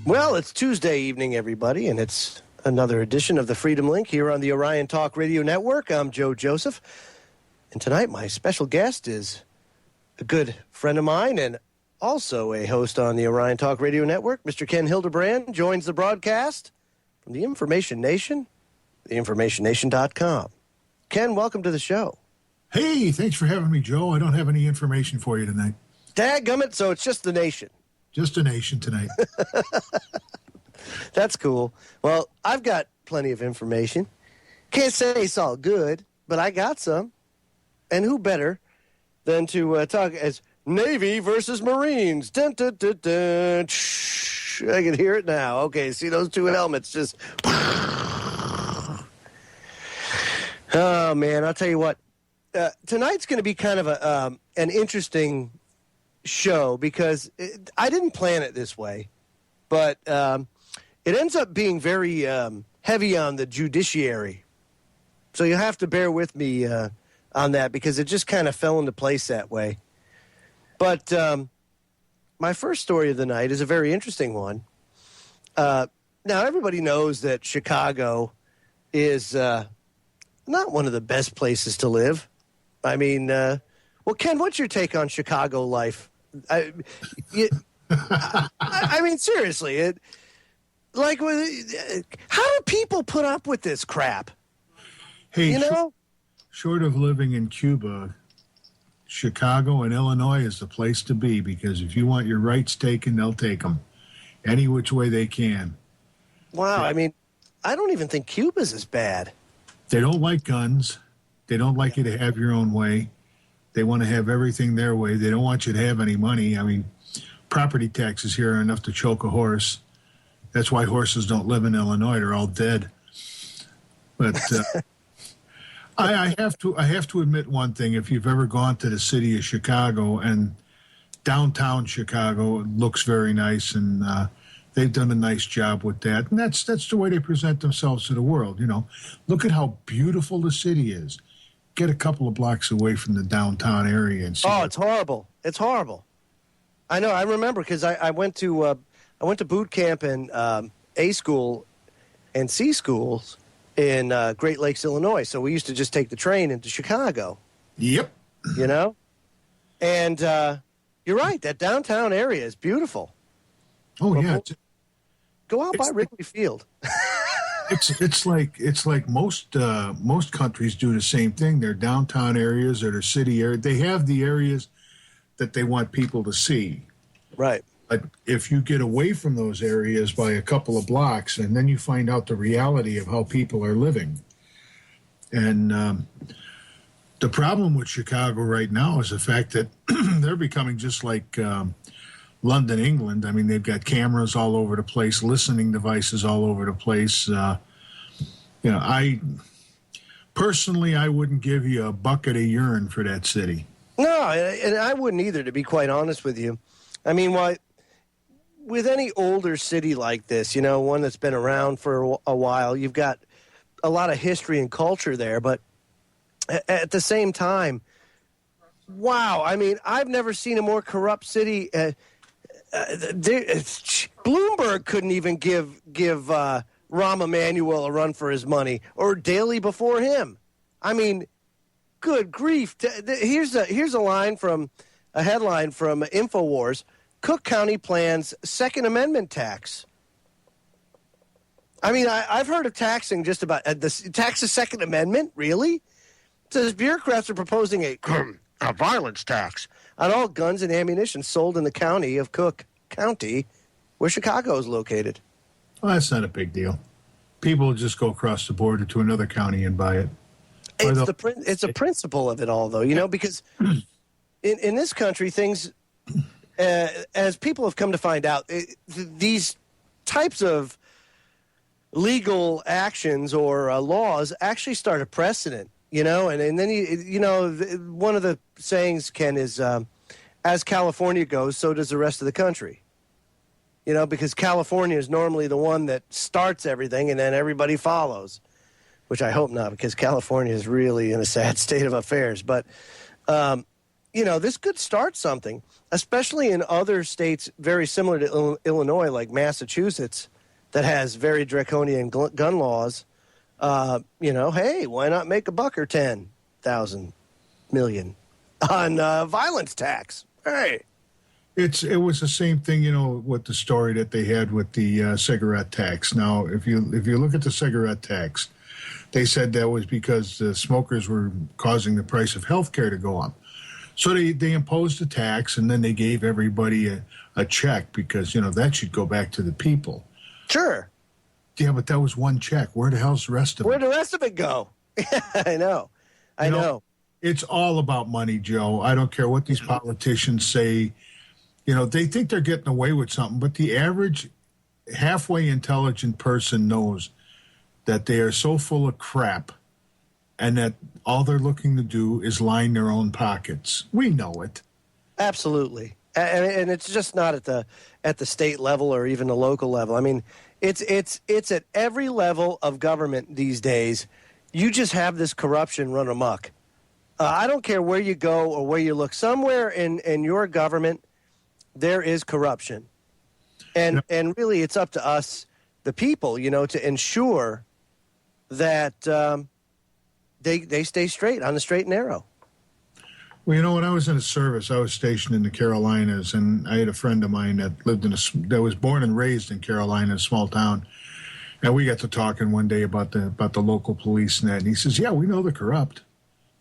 Well, it's Tuesday evening, everybody, and it's another edition of the Freedom Link here on the Orion Talk Radio Network. I'm Joe Joseph, and tonight my special guest is a good friend of mine and also a host on the Orion Talk Radio Network. Mr. Ken Hildebrand joins the broadcast from the Information Nation, theinformationnation.com. Ken, welcome to the show. Hey, thanks for having me, Joe. I don't have any information for you tonight. Dadgummit, so it's just the nation. Just a nation tonight. That's cool. Well, I've got plenty of information. Can't say it's all good, but I got some. And who better than to talk as Navy versus Marines? Dun, dun, dun, dun. Shh, I can hear it now. Okay, see those two helmets just... Oh, man, I'll tell you what. Tonight's going to be kind of an interesting show because I didn't plan it this way, but it ends up being very heavy on the judiciary. So you'll have to bear with me on that because it just kind of fell into place that way. But my first story of the night is a very interesting one. Now, everybody knows that Chicago is not one of the best places to live. I mean, well, Ken, what's your take on Chicago life? I mean, seriously, how do people put up with this crap? Hey, you know, short of living in Cuba, Chicago and Illinois is the place to be because if you want your rights taken, they'll take them any which way they can. Wow, I mean, I don't even think Cuba's as bad. They don't like guns. They don't like you to have your own way. They want to have everything their way. They don't want you to have any money. I mean, property taxes here are enough to choke a horse. That's why horses don't live in Illinois. They're all dead. But I have to admit one thing. If you've ever gone to the city of Chicago and downtown Chicago, it looks very nice, and they've done a nice job with that. And that's the way they present themselves to the world. You know, look at how beautiful the city is. Get a couple of blocks away from the downtown area and see. Oh, it's horrible. It's horrible. I know. I remember because I went to boot camp and A school and C schools in Great Lakes, Illinois. So we used to just take the train into Chicago. Yep. You know, and you're right. That downtown area is beautiful. Oh yeah. Go out by Wrigley Field. It's like most countries do the same thing. Their downtown areas or their city area, they have the areas that they want people to see. Right. But if you get away from those areas by a couple of blocks, and then you find out the reality of how people are living. And the problem with Chicago right now is the fact that they're becoming just like London, England. I mean, they've got cameras all over the place, listening devices all over the place. I personally wouldn't give you a bucket of urine for that city. No, and I wouldn't either, to be quite honest with you. I mean, with any older city like this, you know, one that's been around for a while, you've got a lot of history and culture there. But at the same time, wow, I mean, I've never seen a more corrupt city. Bloomberg couldn't even give Rahm Emanuel a run for his money, or Daley before him. I mean, good grief! Here's a headline from InfoWars: Cook County plans Second Amendment tax. I mean, I've heard of taxing just about tax the Second Amendment. Really? So the bureaucrats are proposing a violence tax on all guns and ammunition sold in the county of Cook County, where Chicago is located. Well, that's not a big deal. People will just go across the border to another county and buy it. It's a principle of it all, though, you know, because in this country, things, as people have come to find out, these types of legal actions or laws actually start a precedent. You know, and then, one of the sayings, Ken, is as California goes, so does the rest of the country. You know, because California is normally the one that starts everything and then everybody follows, which I hope not, because California is really in a sad state of affairs. But this could start something, especially in other states very similar to Illinois, like Massachusetts, that has very draconian gun laws. Hey, why not make a buck or 10,000 million on violence tax? Hey. It was the same thing, with the story that they had with the cigarette tax. Now, if you look at the cigarette tax, they said that was because the smokers were causing the price of health care to go up. So they imposed a tax, and then they gave everybody a check because, that should go back to the people. Sure. Yeah, but that was one check. Where the hell's the rest of it? Where'd the rest of it go? I know. I know. It's all about money, Joe. I don't care what these politicians say. They think they're getting away with something, but the average halfway intelligent person knows that they are so full of crap and that all they're looking to do is line their own pockets. We know it. Absolutely. And it's just not at the state level or even the local level. I mean, it's at every level of government these days. You just have this corruption run amok. I don't care where you go or where you look. Somewhere in your government, there is corruption. And really it's up to us, the people, to ensure that they stay straight, on the straight and narrow. Well, when I was in the service, I was stationed in the Carolinas, and I had a friend of mine that that was born and raised in Carolina, a small town. And we got to talking one day about the local police and that. And he says, "Yeah, we know they're corrupt."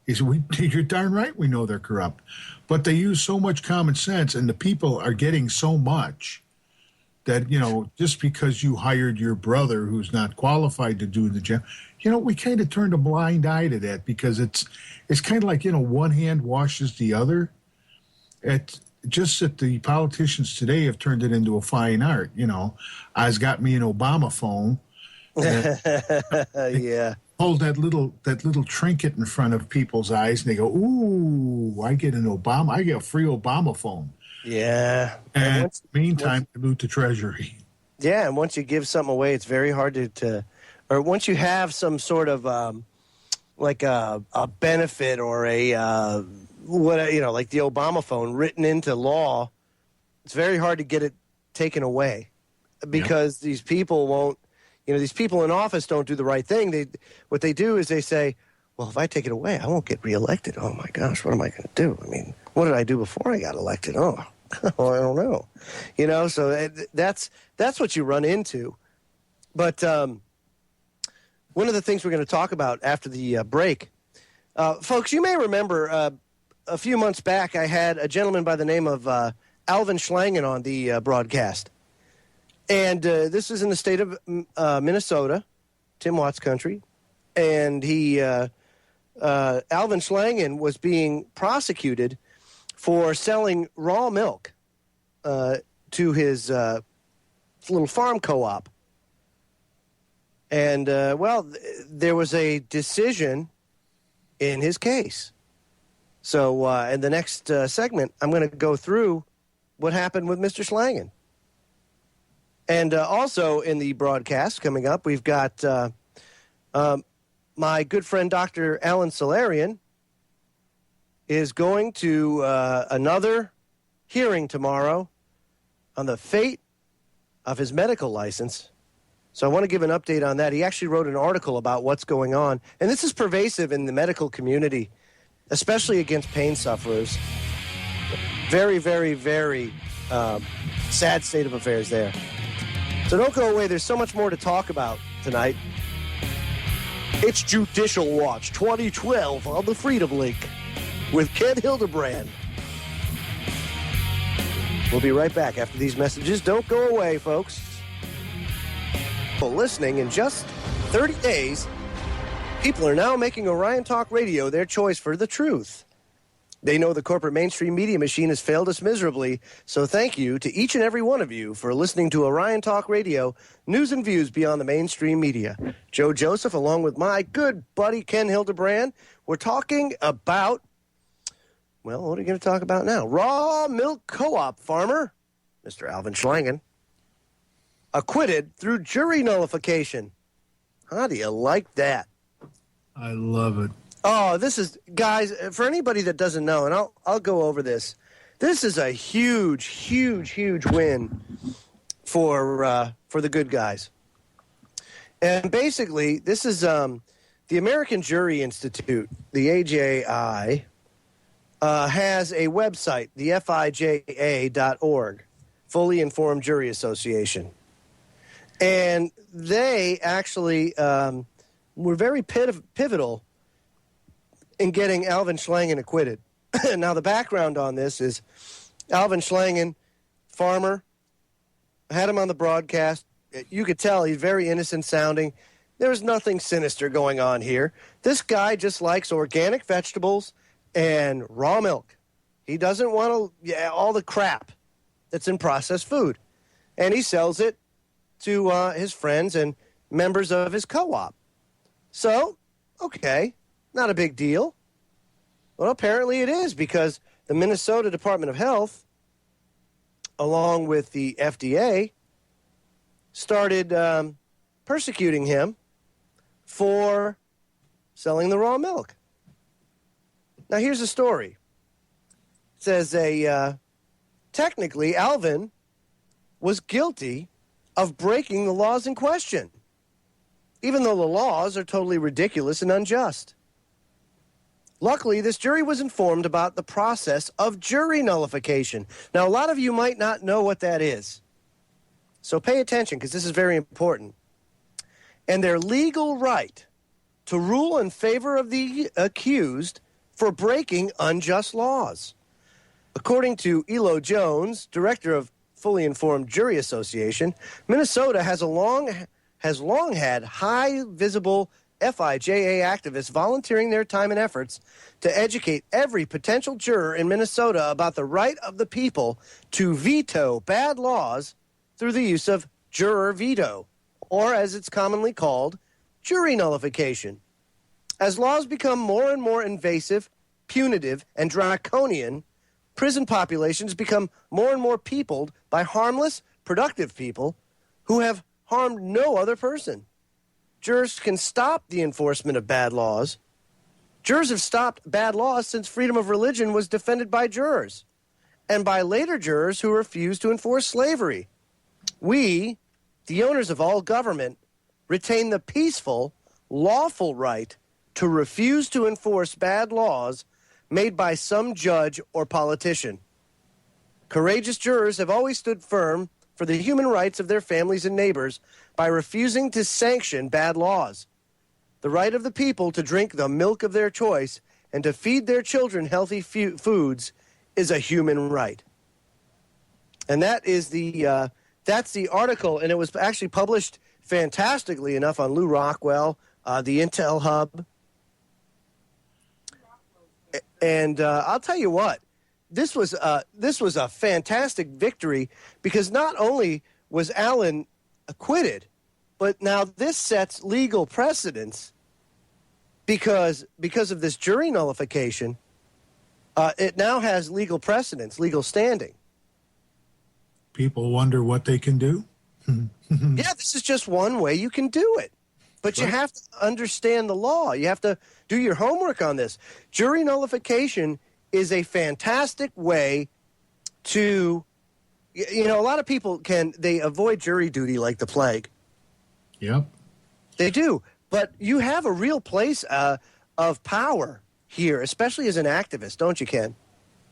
He said, "You're darn right, we know they're corrupt, but they use so much common sense, and the people are getting so much that just because you hired your brother who's not qualified to do the job, we kind of turned a blind eye to that because it's kind of like one hand washes the other. It's just that the politicians today have turned it into a fine art. I's got me an Obama phone." Yeah. Hold that little trinket in front of people's eyes, and they go, "Ooh, I get a free Obama phone." Yeah. And meantime, they loot the treasury. Yeah, and once you give something away, it's very hard or once you have some sort of like a benefit or a like the Obama phone written into law, it's very hard to get it taken away because these people won't. These people in office don't do the right thing. What they do is they say, well, if I take it away, I won't get reelected. Oh, my gosh, what am I going to do? I mean, what did I do before I got elected? Oh, well, I don't know. So that's what you run into. But one of the things we're going to talk about after the break, folks, you may remember a few months back I had a gentleman by the name of Alvin Schlangen on the broadcast. And this is in the state of Minnesota, Tim Watts country. And Alvin Schlangen was being prosecuted for selling raw milk to his little farm co-op. And, there was a decision in his case. So in the next segment, I'm going to go through what happened with Mr. Schlangen. And also in the broadcast coming up, we've got my good friend Dr. Alan Solarian is going to another hearing tomorrow on the fate of his medical license. So I want to give an update on that. He actually wrote an article about what's going on. And this is pervasive in the medical community, especially against pain sufferers. Very, very, very sad state of affairs there. So don't go away. There's so much more to talk about tonight. It's Judicial Watch 2012 on the Freedom Link with Ken Hildebrand. We'll be right back after these messages. Don't go away, folks. Listening in just 30 days, people are now making Orion Talk Radio their choice for the truth. They know the corporate mainstream media machine has failed us miserably, so thank you to each and every one of you for listening to Orion Talk Radio, news and views beyond the mainstream media. Joe Joseph, along with my good buddy Ken Hildebrand, we're talking about, well, what are you going to talk about now? Raw milk co-op farmer, Mr. Alvin Schlangen, acquitted through jury nullification. How do you like that? I love it. Oh, this is, guys, for anybody that doesn't know, and I'll go over this. This is a huge, huge, huge win for the good guys. And basically, this is the American Jury Institute, the AJI, has a website, the FIJA.org, Fully Informed Jury Association. And they actually were very pivotal in getting Alvin Schlangen acquitted. Now, the background on this is Alvin Schlangen, farmer, had him on the broadcast. You could tell he's very innocent sounding. There's nothing sinister going on here. This guy just likes organic vegetables and raw milk. He doesn't want all the crap that's in processed food. And he sells it to his friends and members of his co-op. So, okay, not a big deal. Well, apparently it is, because the Minnesota Department of Health, along with the FDA, started persecuting him for selling the raw milk. Now, here's the story. It says technically, Alvin was guilty of breaking the laws in question, even though the laws are totally ridiculous and unjust. Luckily, this jury was informed about the process of jury nullification. Now, a lot of you might not know what that is. So pay attention, because this is very important. And their legal right to rule in favor of the accused for breaking unjust laws. According to Elo Jones, director of Fully Informed Jury Association, Minnesota has long had high visible FIJA activists volunteering their time and efforts to educate every potential juror in Minnesota about the right of the people to veto bad laws through the use of juror veto, or as it's commonly called, jury nullification. As laws become more and more invasive, punitive, and draconian, prison populations become more and more peopled by harmless, productive people who have harmed no other person. Jurors can stop the enforcement of bad laws. Jurors have stopped bad laws since freedom of religion was defended by jurors and by later jurors who refused to enforce slavery. We, the owners of all government, retain the peaceful, lawful right to refuse to enforce bad laws made by some judge or politician. Courageous jurors have always stood firm for the human rights of their families and neighbors by refusing to sanction bad laws. The right of the people to drink the milk of their choice and to feed their children healthy foods is a human right. And that is that's the article, and it was actually published fantastically enough on Lou Rockwell, the Intel Hub. And I'll tell you what, this was a fantastic victory, because not only was Allen acquitted, but now this sets legal precedence because of this jury nullification. It now has legal precedence, legal standing. People wonder what they can do. Yeah, this is just one way you can do it. But you have to understand the law. You have to do your homework on this. Jury nullification is a fantastic way to, a lot of people they avoid jury duty like the plague. Yep. They do. But you have a real place of power here, especially as an activist, don't you, Ken?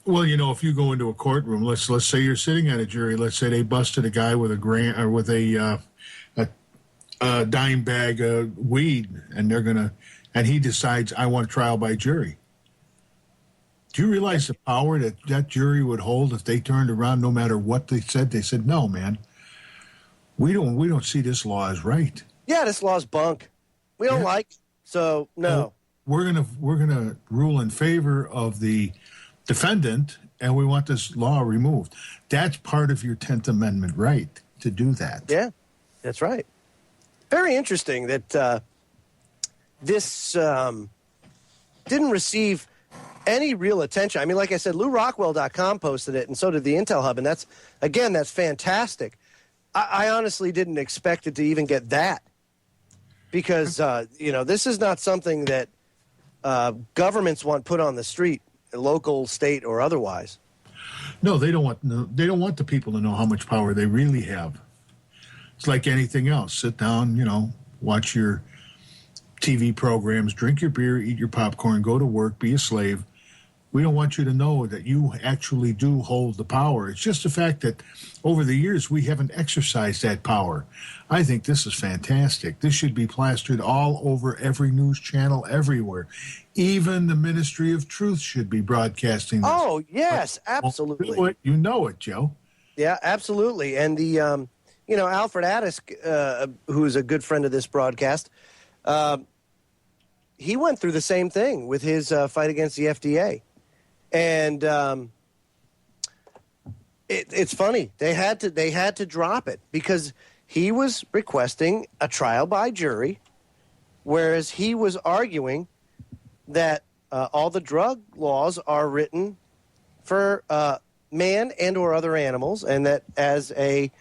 Well, if you go into a courtroom, let's say you're sitting at a jury. Let's say they busted a guy with a dime bag of weed, and he decides, I want trial by jury. Do you realize the power that jury would hold if they turned around, no matter what they said? They said, no, man, we don't see this law as right. Yeah, this law's bunk. We don't like it, so no. We're gonna rule in favor of the defendant, and we want this law removed. That's part of your 10th Amendment right to do that. Yeah, that's right. Very interesting that this didn't receive any real attention. I mean, like I said, LouRockwell.com posted it, and so did the Intel Hub, and that's fantastic. I honestly didn't expect it to even get that, because, this is not something that governments want put on the street, local, state, or otherwise. No, they don't want the people to know how much power they really have. It's like anything else. Sit down, watch your TV programs, drink your beer, eat your popcorn, go to work, be a slave. We don't want you to know that you actually do hold the power. It's just the fact that over the years we haven't exercised that power. I think this is fantastic. This should be plastered all over every news channel everywhere. Even the Ministry of Truth should be broadcasting this. Oh, yes, absolutely. You know it, Joe. Yeah, absolutely. And the, Alfred Addis, who's a good friend of this broadcast, he went through the same thing with his fight against the FDA. And it's funny. They had to drop it because he was requesting a trial by jury, whereas he was arguing that all the drug laws are written for man and or other animals, and that as a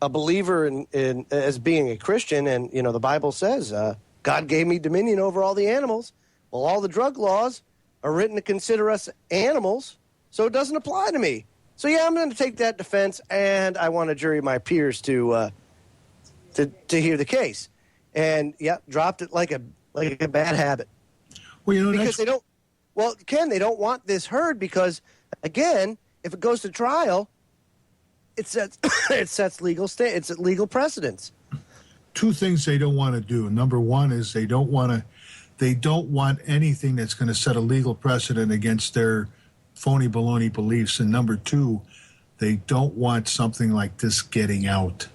believer in as being a Christian, and the Bible says God gave me dominion over all the animals. Well, all the drug laws are written to consider us animals, so it doesn't apply to me. So yeah, I'm going to take that defense, and I want to jury my peers to hear the case. And yeah, dropped it like a bad habit. Well, because they don't. Well, Ken, they don't want this heard because, again, if it goes to trial, it sets legal precedents. Two things they don't want to do. Number one is they don't want anything that's going to set a legal precedent against their phony baloney beliefs. And number two, they don't want something like this getting out.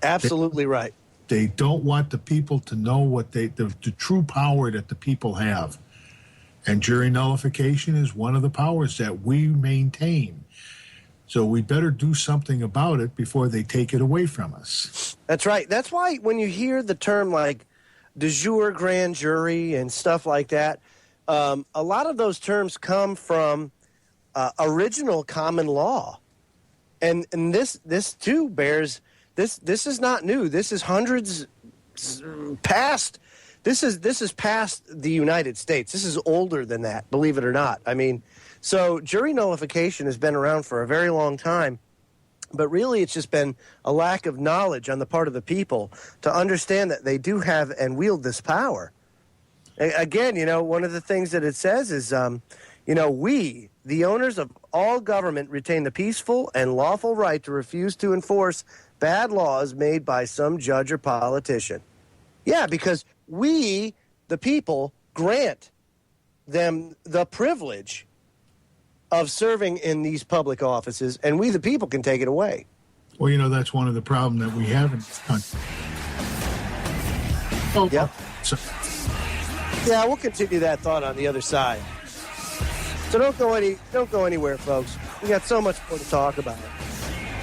Absolutely right. They don't want the people to know what the true power that the people have. And jury nullification is one of the powers that we maintain. So we better do something about it before they take it away from us. That's right. That's why when you hear the term like de jure grand jury and stuff like that, a lot of those terms come from original common law. And this too bears, this is not new. This is hundreds past. This is past the United States. This is older than that, believe it or not. I mean, so jury nullification has been around for a very long time, but really it's just been a lack of knowledge on the part of the people to understand that they do have and wield this power. Again, one of the things that it says is, we, the owners of all government, retain the peaceful and lawful right to refuse to enforce bad laws made by some judge or politician. Yeah, because we, the people, grant them the privilege of serving in these public offices, and we, the people, can take it away. Well, that's one of the problems that we have in this country. Oh, yeah. Yeah, we'll continue that thought on the other side. So don't go anywhere, folks. We got so much more to talk about.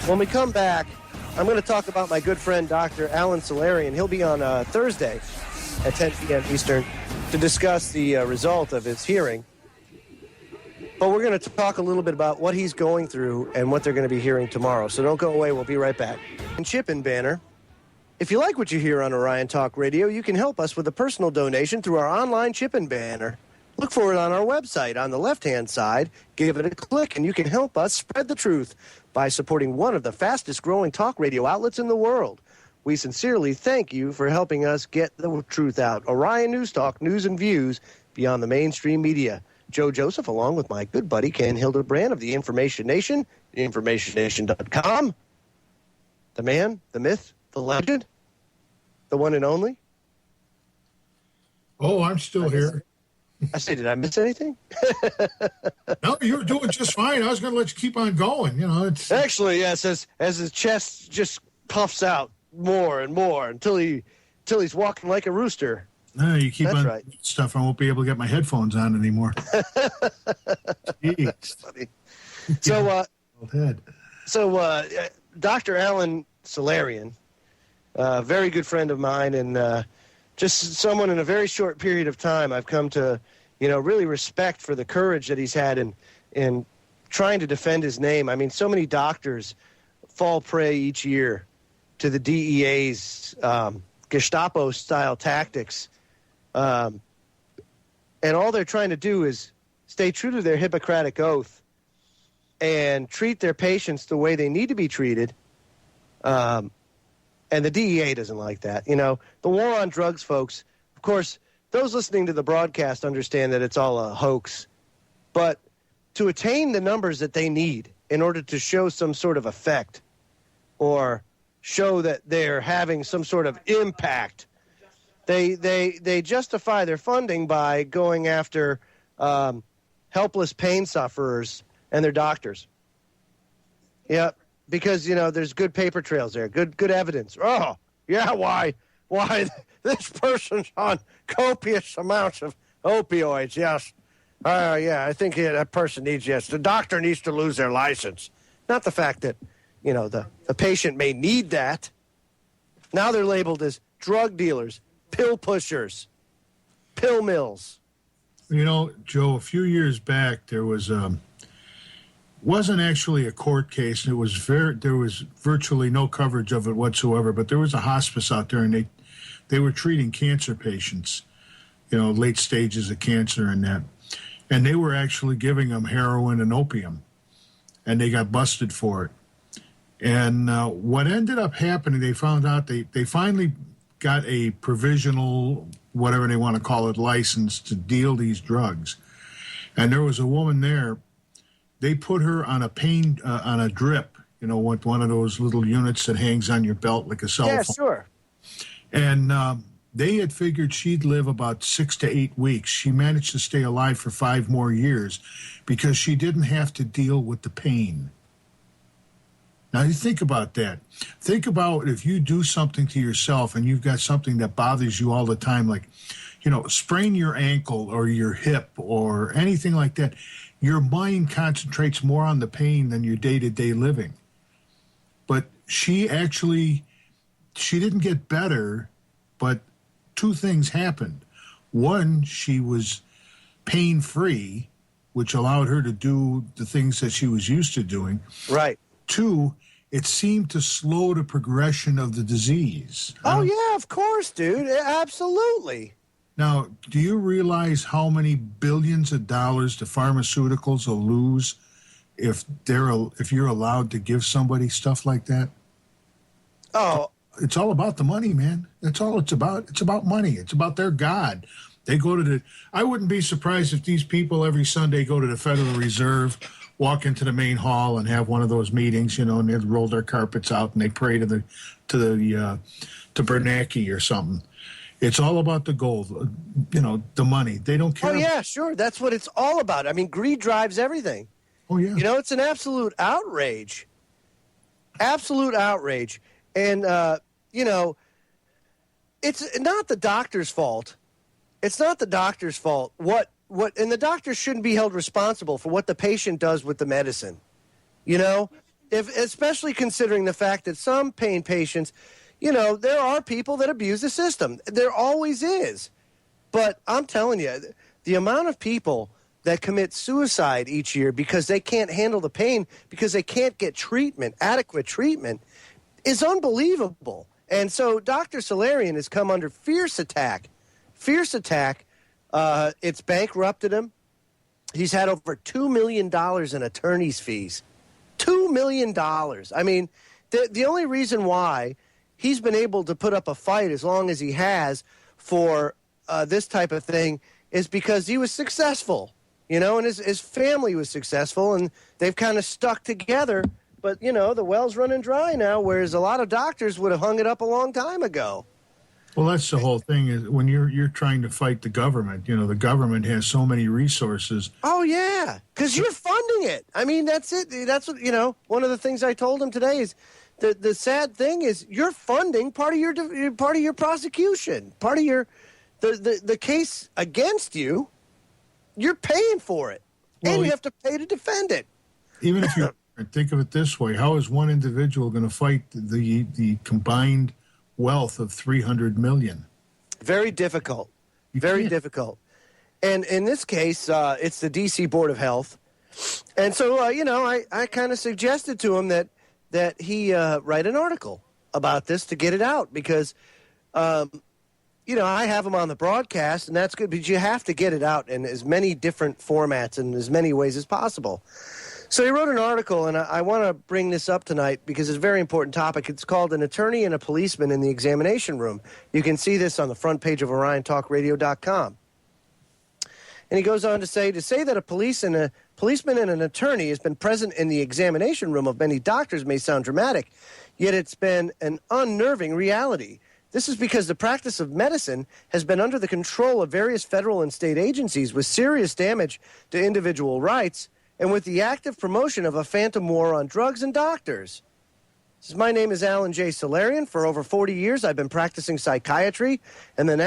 When we come back, I'm going to talk about my good friend, Dr. Alan Solarian. He'll be on Thursday at 10 p.m. Eastern to discuss the result of his hearing. But we're going to talk a little bit about what he's going through and what they're going to be hearing tomorrow. So don't go away. We'll be right back. And Chip-in banner. If you like what you hear on Orion Talk Radio, you can help us with a personal donation through our online Chip-in banner. Look for it on our website on the left-hand side. Give it a click, and you can help us spread the truth by supporting one of the fastest-growing talk radio outlets in the world. We sincerely thank you for helping us get the truth out. Orion News Talk, news and views beyond the mainstream media. Joe Joseph, along with my good buddy Ken Hildebrand of the Information Nation, informationnation.com. The man, the myth, the legend, the one and only. Oh, I'm still here. I say, did I miss anything? No, you were doing just fine. I was going to let you keep on going. It's actually, yes, as his chest just puffs out more and more until he's walking like a rooster. No, you keep That's on right. stuff. I won't be able to get my headphones on anymore. Jeez. Funny. So, Dr. Alan Solarian, a very good friend of mine, and just someone in a very short period of time I've come to, really respect for the courage that he's had in trying to defend his name. I mean, so many doctors fall prey each year to the DEA's Gestapo-style tactics. And all they're trying to do is stay true to their Hippocratic oath and treat their patients the way they need to be treated. And the DEA doesn't like that. You know, the war on drugs, folks, of course, those listening to the broadcast understand that it's all a hoax. But to attain the numbers that they need in order to show some sort of effect or show that they're having some sort of impact, they justify their funding by going after helpless pain sufferers and their doctors. Yeah, because, you know, there's good paper trails there, good evidence. Oh, yeah, why this person's on copious amounts of opioids, yes. Yeah, I think that person needs, yes, the doctor needs to lose their license. Not the fact that, you know, the patient may need that. Now they're labeled as drug dealers, pill pushers, pill mills. You know, Joe, a few years back, there was wasn't actually a court case. There was virtually no coverage of it whatsoever, but there was a hospice out there, and they were treating cancer patients, you know, late stages of cancer and that. And they were actually giving them heroin and opium, and they got busted for it. And what ended up happening, they found out they finally got a provisional, whatever they want to call it, license to deal these drugs. And there was a woman there. They put her on on a drip, you know, with one of those little units that hangs on your belt like a cell phone. Yeah, sure. And they had figured she'd live about 6 to 8 weeks. She managed to stay alive for 5 more years because she didn't have to deal with the pain. Now, you think about that. Think about if you do something to yourself and you've got something that bothers you all the time, like, you know, sprain your ankle or your hip or anything like that. Your mind concentrates more on the pain than your day-to-day living. But she didn't get better, but 2 things happened. One, she was pain-free, which allowed her to do the things that she was used to doing. Right. 2, it seemed to slow the progression of the disease. Oh, yeah, of course, dude. Absolutely. Now, do you realize how many billions of dollars the pharmaceuticals will lose if you're allowed to give somebody stuff like that? Oh, it's all about the money, man. That's all it's about. It's about money. It's about their God. They go to I wouldn't be surprised if these people every Sunday go to the Federal Reserve, walk into the main hall and have one of those meetings, you know, and they roll their carpets out and they pray to Bernanke or something. It's all about the gold, you know, the money. They don't care. Oh, yeah, sure. That's what it's all about. I mean, greed drives everything. Oh, yeah. You know, it's an absolute outrage. Absolute outrage. And, you know, it's not the doctor's fault. It's not the doctor's fault. And the doctor shouldn't be held responsible for what the patient does with the medicine. You know, especially considering the fact that some pain patients, you know, there are people that abuse the system. There always is. But I'm telling you, the amount of people that commit suicide each year because they can't handle the pain, because they can't get treatment, adequate treatment, is unbelievable. And so Dr. Solarian has come under fierce attack. Fierce attack. It's bankrupted him. He's had over $2 million in attorney's fees. $2 million. I mean, the only reason why he's been able to put up a fight as long as he has for this type of thing is because he was successful, you know, and his family was successful, and they've kind of stuck together. But, you know, the well's running dry now, whereas a lot of doctors would have hung it up a long time ago. Well, that's the whole thing is when you're trying to fight the government, you know, the government has so many resources. Oh, yeah, because you're funding it. I mean, that's it. That's what, you know, one of the things I told him today is the sad thing is you're funding part of your prosecution, part of your the case against you. You're paying for it, and you have to pay to defend it. Even if you think of it this way, how is one individual going to fight the combined wealth of 300 million? Very difficult. Very difficult. And in this case, it's the D.C. Board of Health. And so, you know, I kind of suggested to him that he write an article about this to get it out because, I have him on the broadcast, and that's good, but you have to get it out in as many different formats and as many ways as possible. So he wrote an article, and I want to bring this up tonight because it's a very important topic. It's called An Attorney and a Policeman in the Examination Room. You can see this on the front page of OrionTalkRadio.com. And he goes on to say that a policeman and an attorney has been present in the examination room of many doctors may sound dramatic, yet it's been an unnerving reality. This is because the practice of medicine has been under the control of various federal and state agencies with serious damage to individual rights and with the active promotion of a phantom war on drugs and doctors. My name is Alan J. Solarian. For over 40 years, I've been practicing psychiatry in the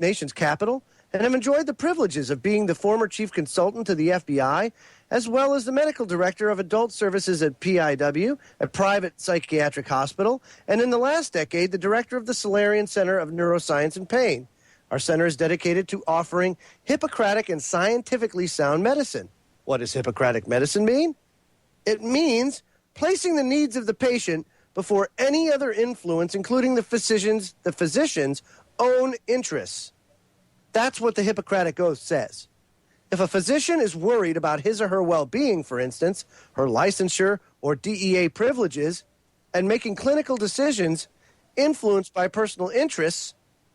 nation's capital, and have enjoyed the privileges of being the former chief consultant to the FBI, as well as the medical director of adult services at PIW, a private psychiatric hospital, and in the last decade, the director of the Solarian Center of Neuroscience and Pain. Our center is dedicated to offering Hippocratic and scientifically sound medicine. What does Hippocratic medicine mean? It means placing the needs of the patient before any other influence, including the physician's own interests. That's what the Hippocratic Oath says. If a physician is worried about his or her well-being, for instance, her licensure or DEA privileges, and making clinical decisions influenced by personal interests,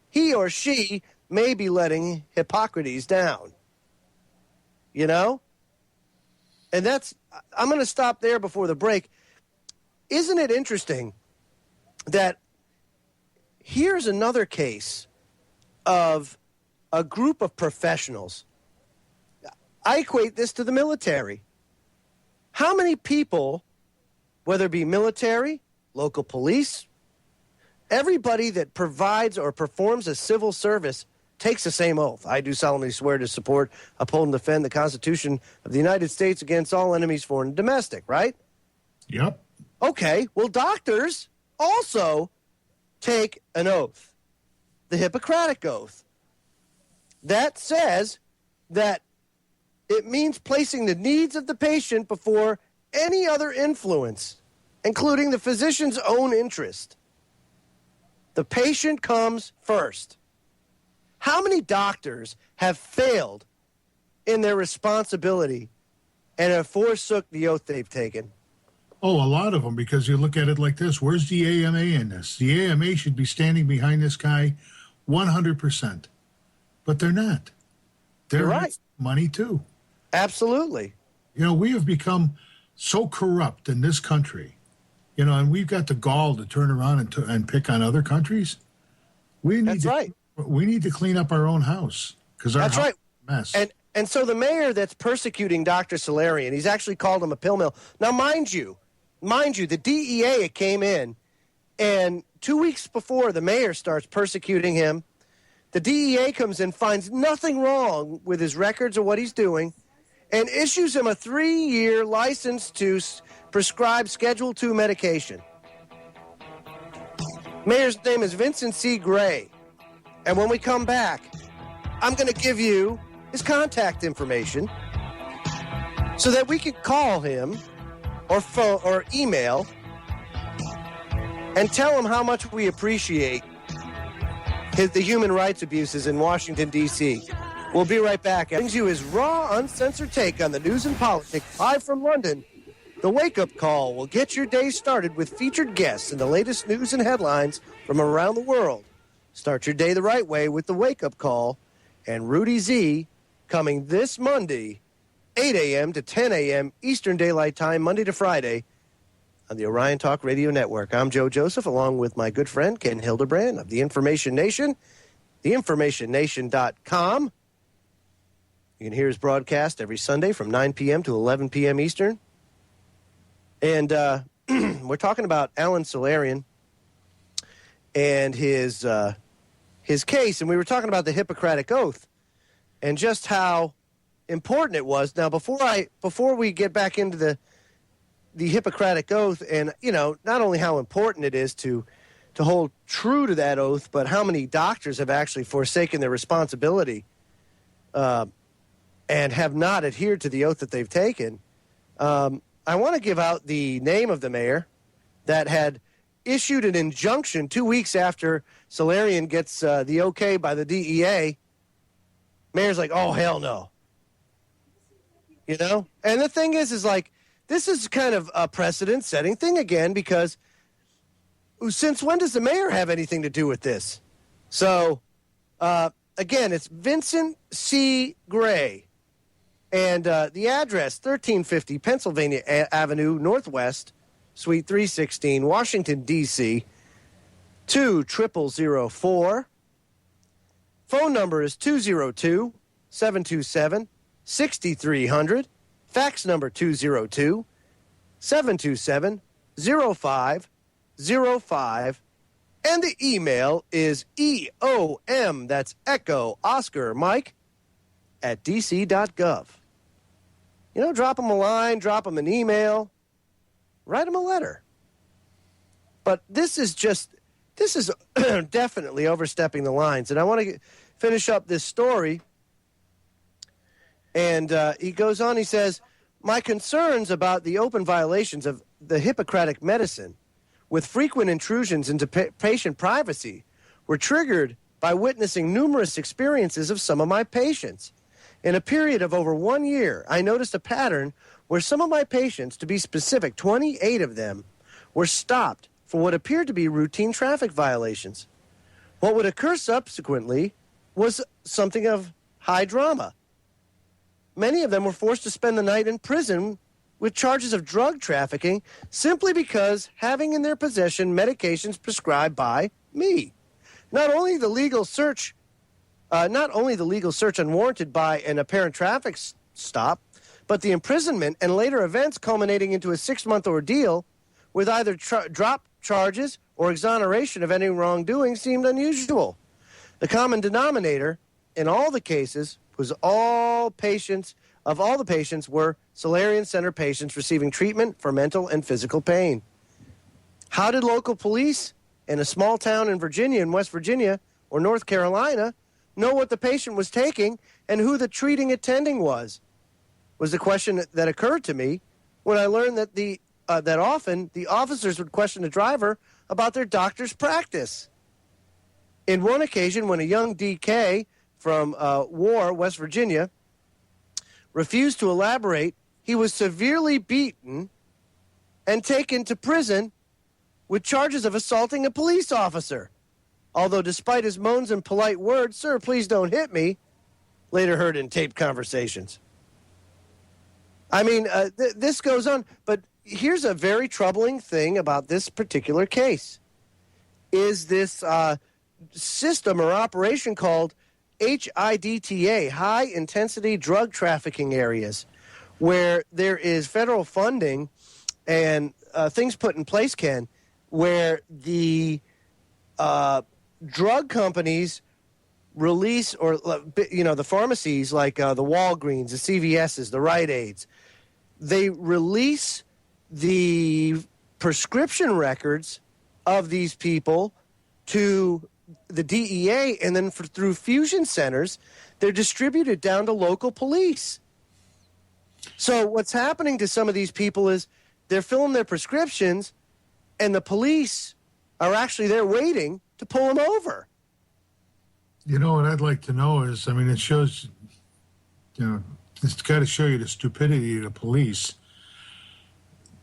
he or she may be letting Hippocrates down. You know? And I'm going to stop there before the break. Isn't it interesting that here's another case of a group of professionals? I equate this to the military. How many people, whether it be military, local police, everybody that provides or performs a civil service takes the same oath? I do solemnly swear to support, uphold, and defend the Constitution of the United States against all enemies, foreign and domestic, right? Yep. Okay, well, doctors also take an oath, the Hippocratic Oath. That says that it means placing the needs of the patient before any other influence, including the physician's own interest. The patient comes first. How many doctors have failed in their responsibility and have forsook the oath they've taken? Oh, a lot of them, because you look at it like this. Where's the AMA in this? The AMA should be standing behind this guy 100%. But they're not. They're right. Money, too. Absolutely. You know, we have become so corrupt in this country, and we've got the gall to turn around and pick on other countries. That's right. We need to clean up our own house, because our house is a mess. And so the mayor that's persecuting Dr. Solarian, he's actually called him a pill mill. Now, mind you, the DEA came in, and 2 weeks before the mayor starts persecuting him, the DEA comes in, finds nothing wrong with his records or what he's doing, and issues him a 3-year license to prescribe Schedule II medication. Mayor's name is Vincent C. Gray. And when we come back, I'm going to give you his contact information so that we can call him or phone or email and tell him how much we appreciate the human rights abuses in Washington, D.C. We'll be right back. It brings you his raw, uncensored take on the news and politics live from London. The Wake Up Call will get your day started with featured guests and the latest news and headlines from around the world. Start your day the right way with the Wake Up Call and Rudy Z coming this Monday, 8 a.m. to 10 a.m. Eastern Daylight Time, Monday to Friday on the Orion Talk Radio Network. I'm Joe Joseph, along with my good friend Ken Hildebrand of the Information Nation, theinformationnation.com. You can hear his broadcast every Sunday from 9 p.m. to 11 p.m. Eastern. And we're talking about Alan Solarian and his case, and we were talking about the Hippocratic Oath and just how important it was. Now, before we get back into the Hippocratic Oath, and not only how important it is to hold true to that oath, but how many doctors have actually forsaken their responsibility and have not adhered to the oath that they've taken. I want to give out the name of the mayor that had issued an injunction 2 weeks after Solarian gets the okay by the DEA. Mayor's like, oh, hell no. You know? And the thing is like, this is kind of a precedent-setting thing again, because since when does the mayor have anything to do with this? So, again, it's Vincent C. Gray. And the address, 1350 Pennsylvania Avenue Northwest, Suite 316, Washington, D.C., 20004. Phone number is 202-727-6300. Fax number 202-727-0505. And the email is EOM, that's Echo Oscar Mike, at dc.gov. You know, drop them a line, drop them an email, write them a letter. But this is definitely overstepping the lines. And I want to finish up this story. And he goes on, he says, my concerns about the open violations of the Hippocratic medicine with frequent intrusions into patient privacy were triggered by witnessing numerous experiences of some of my patients. In a period of over 1 year, I noticed a pattern where some of my patients, to be specific, 28 of them, were stopped for what appeared to be routine traffic violations. What would occur subsequently was something of high drama. Many of them were forced to spend the night in prison with charges of drug trafficking simply because having in their possession medications prescribed by me. Not only the legal search unwarranted by an apparent traffic stop, but the imprisonment and later events culminating into a 6-month ordeal with either drop charges or exoneration of any wrongdoing seemed unusual. The common denominator in all the cases was all the patients were Solarian Center patients receiving treatment for mental and physical pain. How did local police in a small town in Virginia, in West Virginia, or North Carolina, know what the patient was taking and who the treating attending was the question that occurred to me when I learned that that often the officers would question the driver about their doctor's practice. In one occasion, when a young DK from War, West Virginia, refused to elaborate, he was severely beaten and taken to prison with charges of assaulting a police officer. Although despite his moans and polite words, "Sir, please don't hit me," later heard in taped conversations. I mean, this goes on, but here's a very troubling thing about this particular case. Is this system or operation called HIDTA, High Intensity Drug Trafficking Areas, where there is federal funding and things put in place, Ken, where the drug companies release, or, you know, the pharmacies like the Walgreens, the CVS's, the Rite Aids, they release the prescription records of these people to the DEA, and then through fusion centers, they're distributed down to local police. So what's happening to some of these people is they're filling their prescriptions, and the police are actually there waiting to pull them over. You know, what I'd like to know is, I mean, it shows, you know, it's got to show you the stupidity of the police.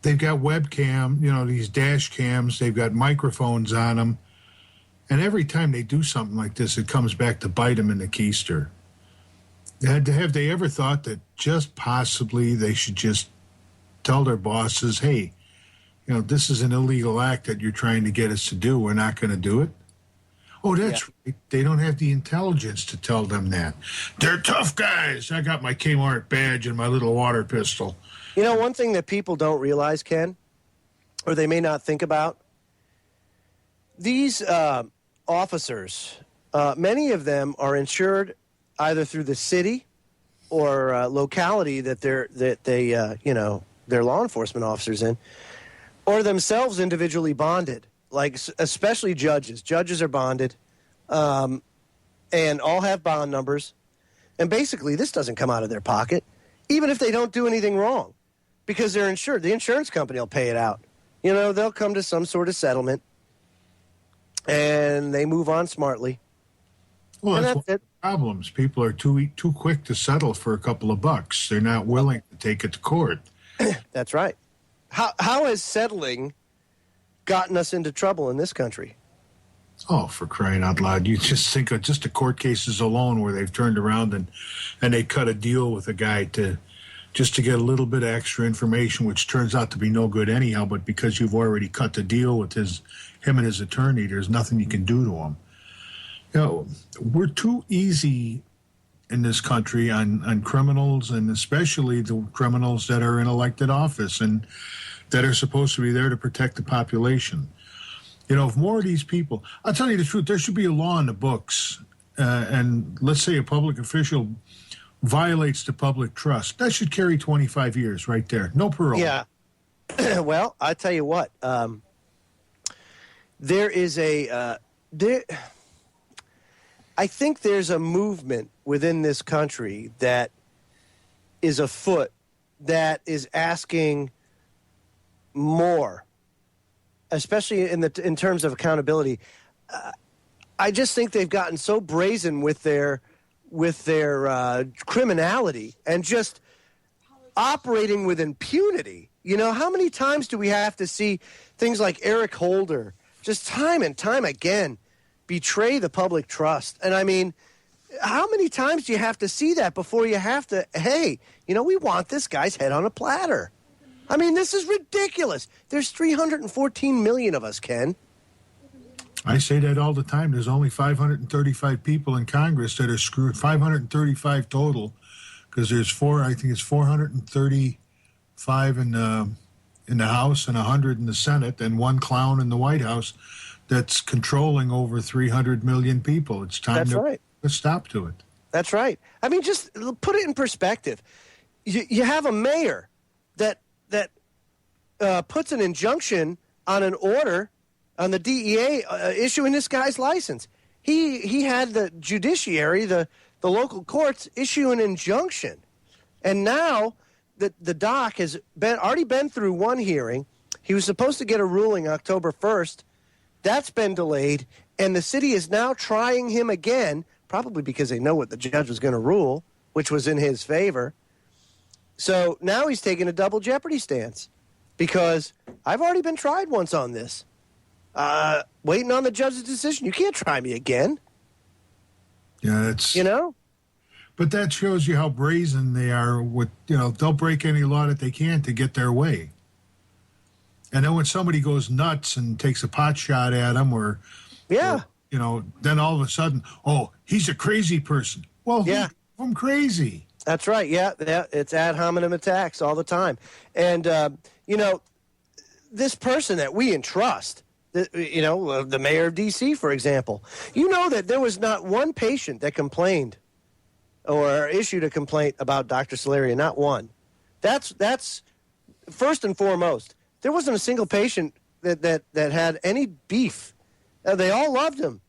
They've got webcam, you know, these dash cams, they've got microphones on them. And every time they do something like this, it comes back to bite them in the keister. Have they ever thought that just possibly they should just tell their bosses, hey, you know, this is an illegal act that you're trying to get us to do. We're not going to do it. Oh, that's right. They don't have the intelligence to tell them that. They're tough guys. I got my Kmart badge and my little water pistol. You know, one thing that people don't realize, Ken, or they may not think about, these officers, many of them are insured either through the city or locality that they're law enforcement officers in, or themselves individually bonded. Like especially judges. Judges are bonded, and all have bond numbers. And basically, this doesn't come out of their pocket, even if they don't do anything wrong, because they're insured. The insurance company will pay it out. You know, they'll come to some sort of settlement, and they move on smartly. Well, And that's one of that's the problems. People are too quick to settle for a couple of bucks. They're not willing to take it to court. it. That's right. How has settling gotten us into trouble in this country? Oh, for crying out loud. You just think of just the court cases alone where they've turned around and they cut a deal with a guy to just to get a little bit of extra information, which turns out to be no good anyhow, but because you've already cut the deal with him and his attorney, there's nothing you can do to him. You know, we're too easy in this country on criminals, and especially the criminals that are in elected office and that are supposed to be there to protect the population. You know, if more of these people, I'll tell you the truth, there should be a law in the books, and let's say a public official violates the public trust. That should carry 25 years right there. No parole. Yeah. Well, I tell you what, there is I think there's a movement within this country that is afoot that is asking more, especially in terms of accountability. I just think they've gotten so brazen with their criminality and just operating with impunity. You know, how many times do we have to see things like Eric Holder just time and time again betray the public trust? And I mean, how many times do you have to see that before you have to, hey, you know, we want this guy's head on a platter? I mean, this is ridiculous. There's 314 million of us, Ken. I say that all the time. There's only 535 people in Congress that are screwed, 535 total, because there's 435 in the House and 100 in the Senate, and one clown in the White House that's controlling over 300 million people. It's time to put a stop to it. That's right. I mean, just put it in perspective. You have a mayor that puts an injunction on an order on the DEA issuing this guy's license. He had the judiciary, the local courts, issue an injunction. And now the doc has already been through one hearing. He was supposed to get a ruling October 1st. That's been delayed. And the city is now trying him again, probably because they know what the judge was going to rule, which was in his favor. So now he's taking a double jeopardy stance because I've already been tried once on this. Waiting on the judge's decision. You can't try me again. Yeah, that's... You know? But that shows you how brazen they are with, you know, they'll break any law that they can to get their way. And then when somebody goes nuts and takes a pot shot at them or you know, then all of a sudden, oh, he's a crazy person. Well, yeah. I'm crazy. That's right. Yeah, it's ad hominem attacks all the time. And, you know, this person that we entrust, you know, the mayor of D.C., for example, you know that there was not one patient that complained or issued a complaint about Dr. Solaria, not one. That's first and foremost. There wasn't a single patient that had any beef. They all loved him.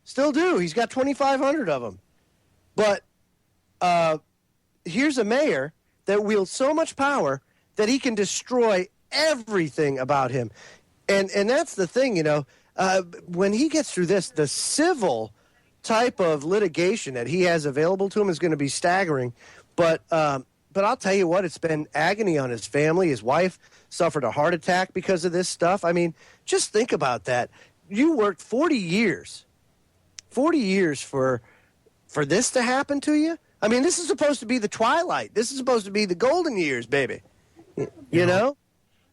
Still do. He's got 2,500 of them. But here's a mayor that wields so much power that he can destroy everything about him. And that's the thing, you know, when he gets through this, the civil type of litigation that he has available to him is going to be staggering. But I'll tell you what, it's been agony on his family. His wife suffered a heart attack because of this stuff. I mean, just think about that. You worked 40 years for this to happen to you. I mean, this is supposed to be the twilight. This is supposed to be the golden years, baby. You know?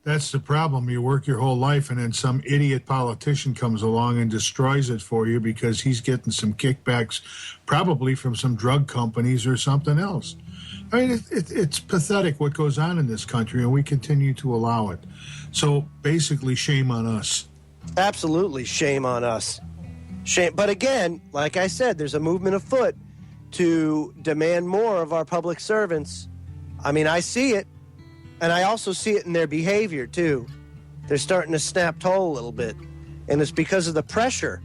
That's the problem. You work your whole life, and then some idiot politician comes along and destroys it for you because he's getting some kickbacks, probably from some drug companies or something else. I mean, it's pathetic what goes on in this country, and we continue to allow it. So basically, shame on us. Absolutely, shame on us. Shame. But again, like I said, there's a movement afoot to demand more of our public servants. I mean, I see it. And I also see it in their behavior, too. They're starting to snap toe a little bit. And it's because of the pressure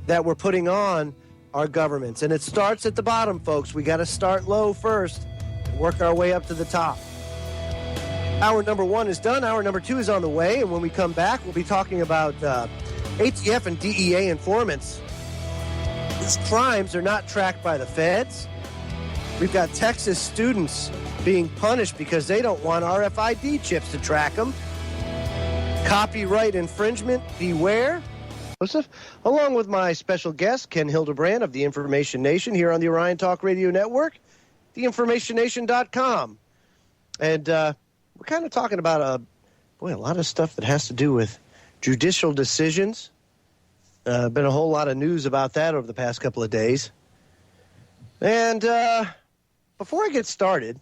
that we're putting on our governments. And it starts at the bottom, folks. We got to start low first and work our way up to the top. Hour number 1 is done. Hour number 2 is on the way. And when we come back, we'll be talking about ATF and DEA informants. These crimes are not tracked by the feds. We've got Texas students being punished because they don't want RFID chips to track them. Copyright infringement, beware. Joseph, along with my special guest, Ken Hildebrand of the Information Nation here on the Orion Talk Radio Network, theinformationnation.com. And we're kind of talking about a lot of stuff that has to do with judicial decisions. Been a whole lot of news about that over the past couple of days. And before I get started,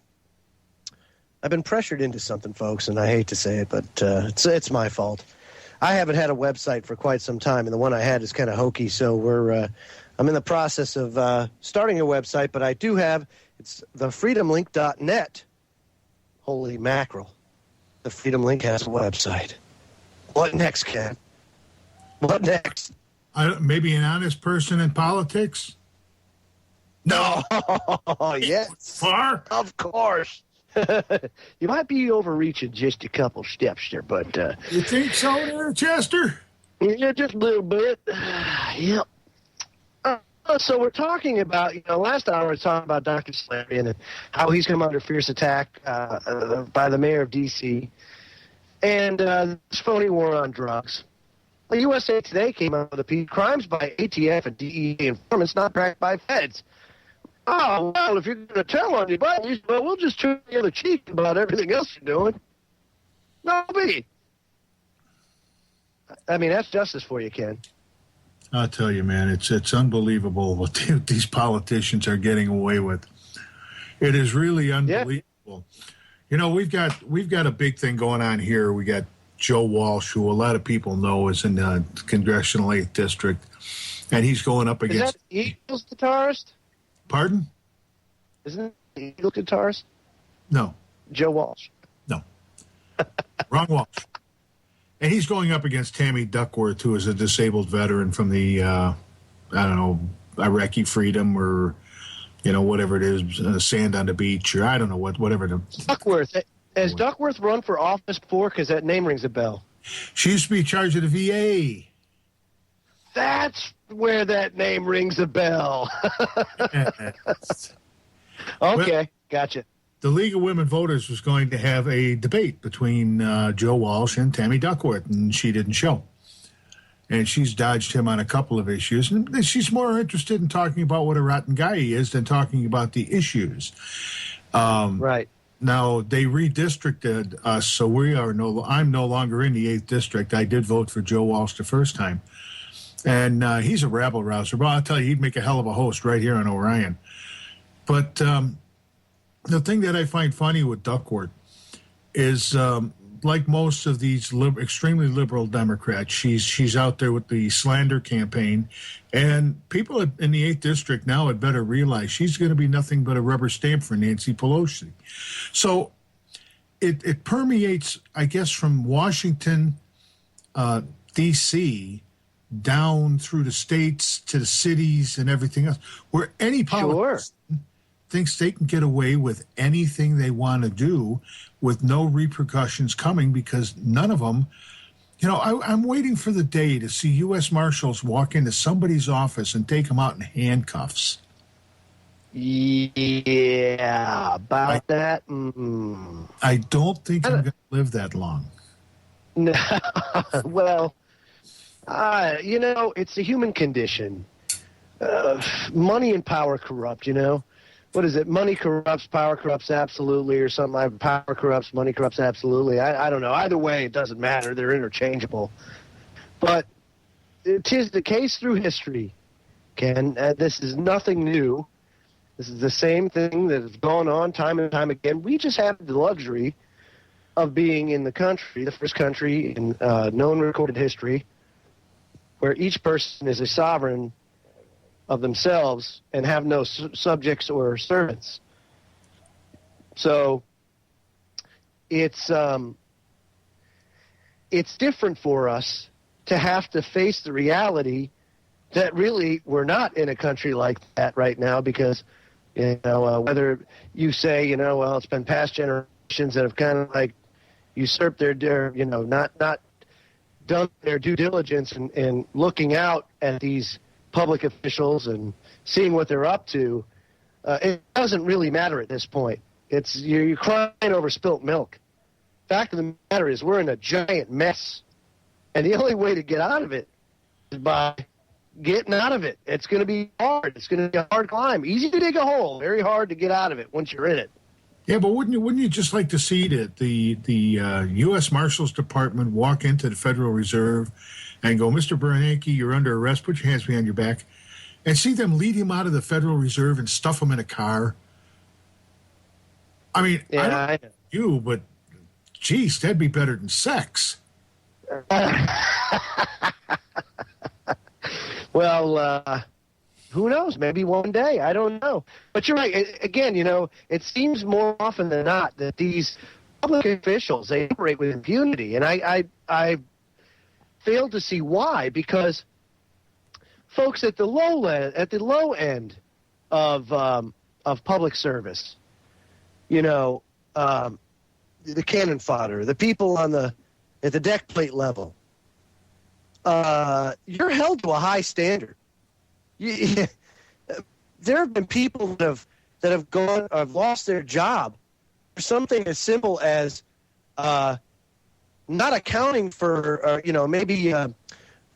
I've been pressured into something, folks, and I hate to say it, but it's my fault. I haven't had a website for quite some time, and the one I had is kind of hokey, so I'm in the process of starting a website, but I do have, it's thefreedomlink.net. Holy mackerel. The Freedom Link has a website. What next, Ken? What next? Maybe an honest person in politics? No. Yes. Far? Of course. You might be overreaching just a couple steps there, but... You think so there, Chester? Yeah, just a little bit. Yep. So we're talking about, last hour we were talking about Dr. Salarian and how he's come under fierce attack by the mayor of D.C. and this phony war on drugs. Well, USA Today came out with a piece, crimes by ATF and DEA informants not tracked by feds. Oh, well, if you're going to tell on anybody, well, we'll just turn the other cheek about everything else you're doing. No biggie. I mean, that's justice for you, Ken. I'll tell you, man, it's unbelievable what these politicians are getting away with. It is really unbelievable. Yeah. We've got a big thing going on here. We got Joe Walsh, who a lot of people know is in the Congressional 8th District, and he's going up against... Is that the Eagles guitarist? Pardon? Isn't it the Eagles guitarist? No. Joe Walsh? No. Wrong Walsh. And he's going up against Tammy Duckworth, who is a disabled veteran from the, Iraqi Freedom or, whatever it is, Sand on the Beach, or I don't know whatever. Duckworth. Has Duckworth run for office before? Because that name rings a bell. She used to be in charge of the VA. That's where that name rings a bell. Okay, gotcha. The League of Women Voters was going to have a debate between Joe Walsh and Tammy Duckworth, and she didn't show. And she's dodged him on a couple of issues. And she's more interested in talking about what a rotten guy he is than talking about the issues. Right. Now, they redistricted us, so I'm no longer in the 8th District. I did vote for Joe Walsh the first time. And he's a rabble-rouser. Well, I'll tell you, he'd make a hell of a host right here on Orion. But the thing that I find funny with Duckworth is, like most of these extremely liberal Democrats, she's out there with the slander campaign. And people in the 8th District now had better realize she's going to be nothing but a rubber stamp for Nancy Pelosi. So it permeates, I guess, from Washington, D.C., down through the states to the cities and everything else, where any politician thinks they can get away with anything they want to do with no repercussions coming, because none of them, I'm waiting for the day to see U.S. Marshals walk into somebody's office and take them out in handcuffs. Yeah, about that. I don't think I'm going to live that long. No, well... it's the human condition. Money and power corrupt, What is it? Money corrupts, power corrupts absolutely, or something like power corrupts, money corrupts absolutely. I don't know. Either way, it doesn't matter. They're interchangeable. But it is the case through history, Ken. This is nothing new. This is the same thing that has gone on time and time again. We just have the luxury of being in the country, the first country in known recorded history, where each person is a sovereign of themselves and have no subjects or servants. So it's different for us to have to face the reality that really we're not in a country like that right now, because whether you say well, it's been past generations that have kind of like usurped their not done their due diligence and looking out at these public officials and seeing what they're up to, it doesn't really matter at this point. You're crying over spilt milk. Fact of the matter is we're in a giant mess. And the only way to get out of it is by getting out of it. It's going to be hard. It's going to be a hard climb. Easy to dig a hole, very hard to get out of it once you're in it. Yeah, but wouldn't you just like to see that the U.S. Marshals Department walk into the Federal Reserve and go, Mr. Bernanke, you're under arrest, put your hands behind your back, and see them lead him out of the Federal Reserve and stuff him in a car? I mean, yeah, I don't know you, but geez, that'd be better than sex. Well, who knows? Maybe one day. I don't know. But you're right. Again, it seems more often than not that these public officials, they operate with impunity. And I fail to see why, because folks at the low end of public service, the cannon fodder, the people at the deck plate level, you're held to a high standard. There have been people that have lost their job for something as simple as not accounting for, maybe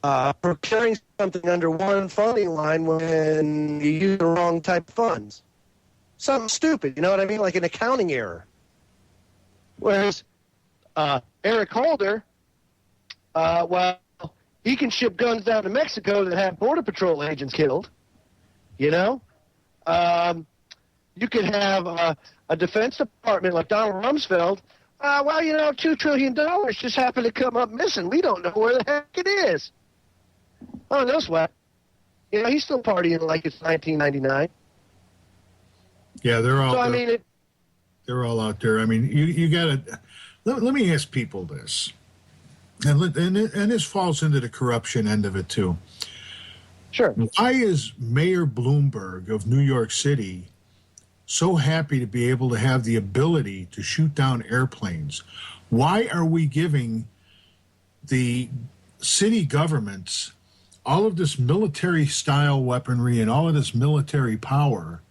procuring something under one funding line when you use the wrong type of funds. Something stupid, you know what I mean? Like an accounting error. Whereas Eric Holder, he can ship guns down to Mexico that have Border Patrol agents killed. You could have a Defense Department like Donald Rumsfeld. $2 trillion just happened to come up missing. We don't know where the heck it is. Oh, no sweat. He's still partying like it's 1999. Yeah, they're all. So, they're all out there. I mean, you got to. Let me ask people this. And this falls into the corruption end of it, too. Sure. Why is Mayor Bloomberg of New York City so happy to be able to have the ability to shoot down airplanes? Why are we giving the city governments all of this military-style weaponry and all of this military power?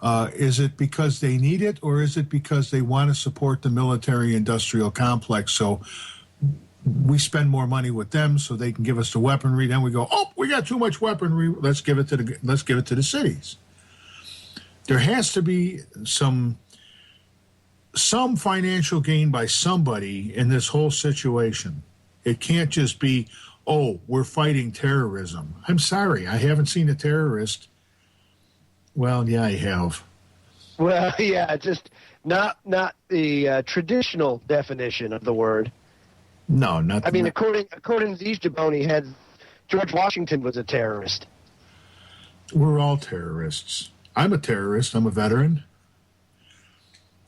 Is it because they need it, or is it because they want to support the military-industrial complex? So we spend more money with them so they can give us the weaponry. Then we go, we got too much weaponry. Let's give it to the cities. There has to be some financial gain by somebody in this whole situation. It can't just be, we're fighting terrorism. I'm sorry, I haven't seen a terrorist. Well, yeah, I have. Well, yeah, just not the traditional definition of the word. No, not. I mean, according to these jabroni heads, George Washington was a terrorist. We're all terrorists. I'm a terrorist. I'm a veteran.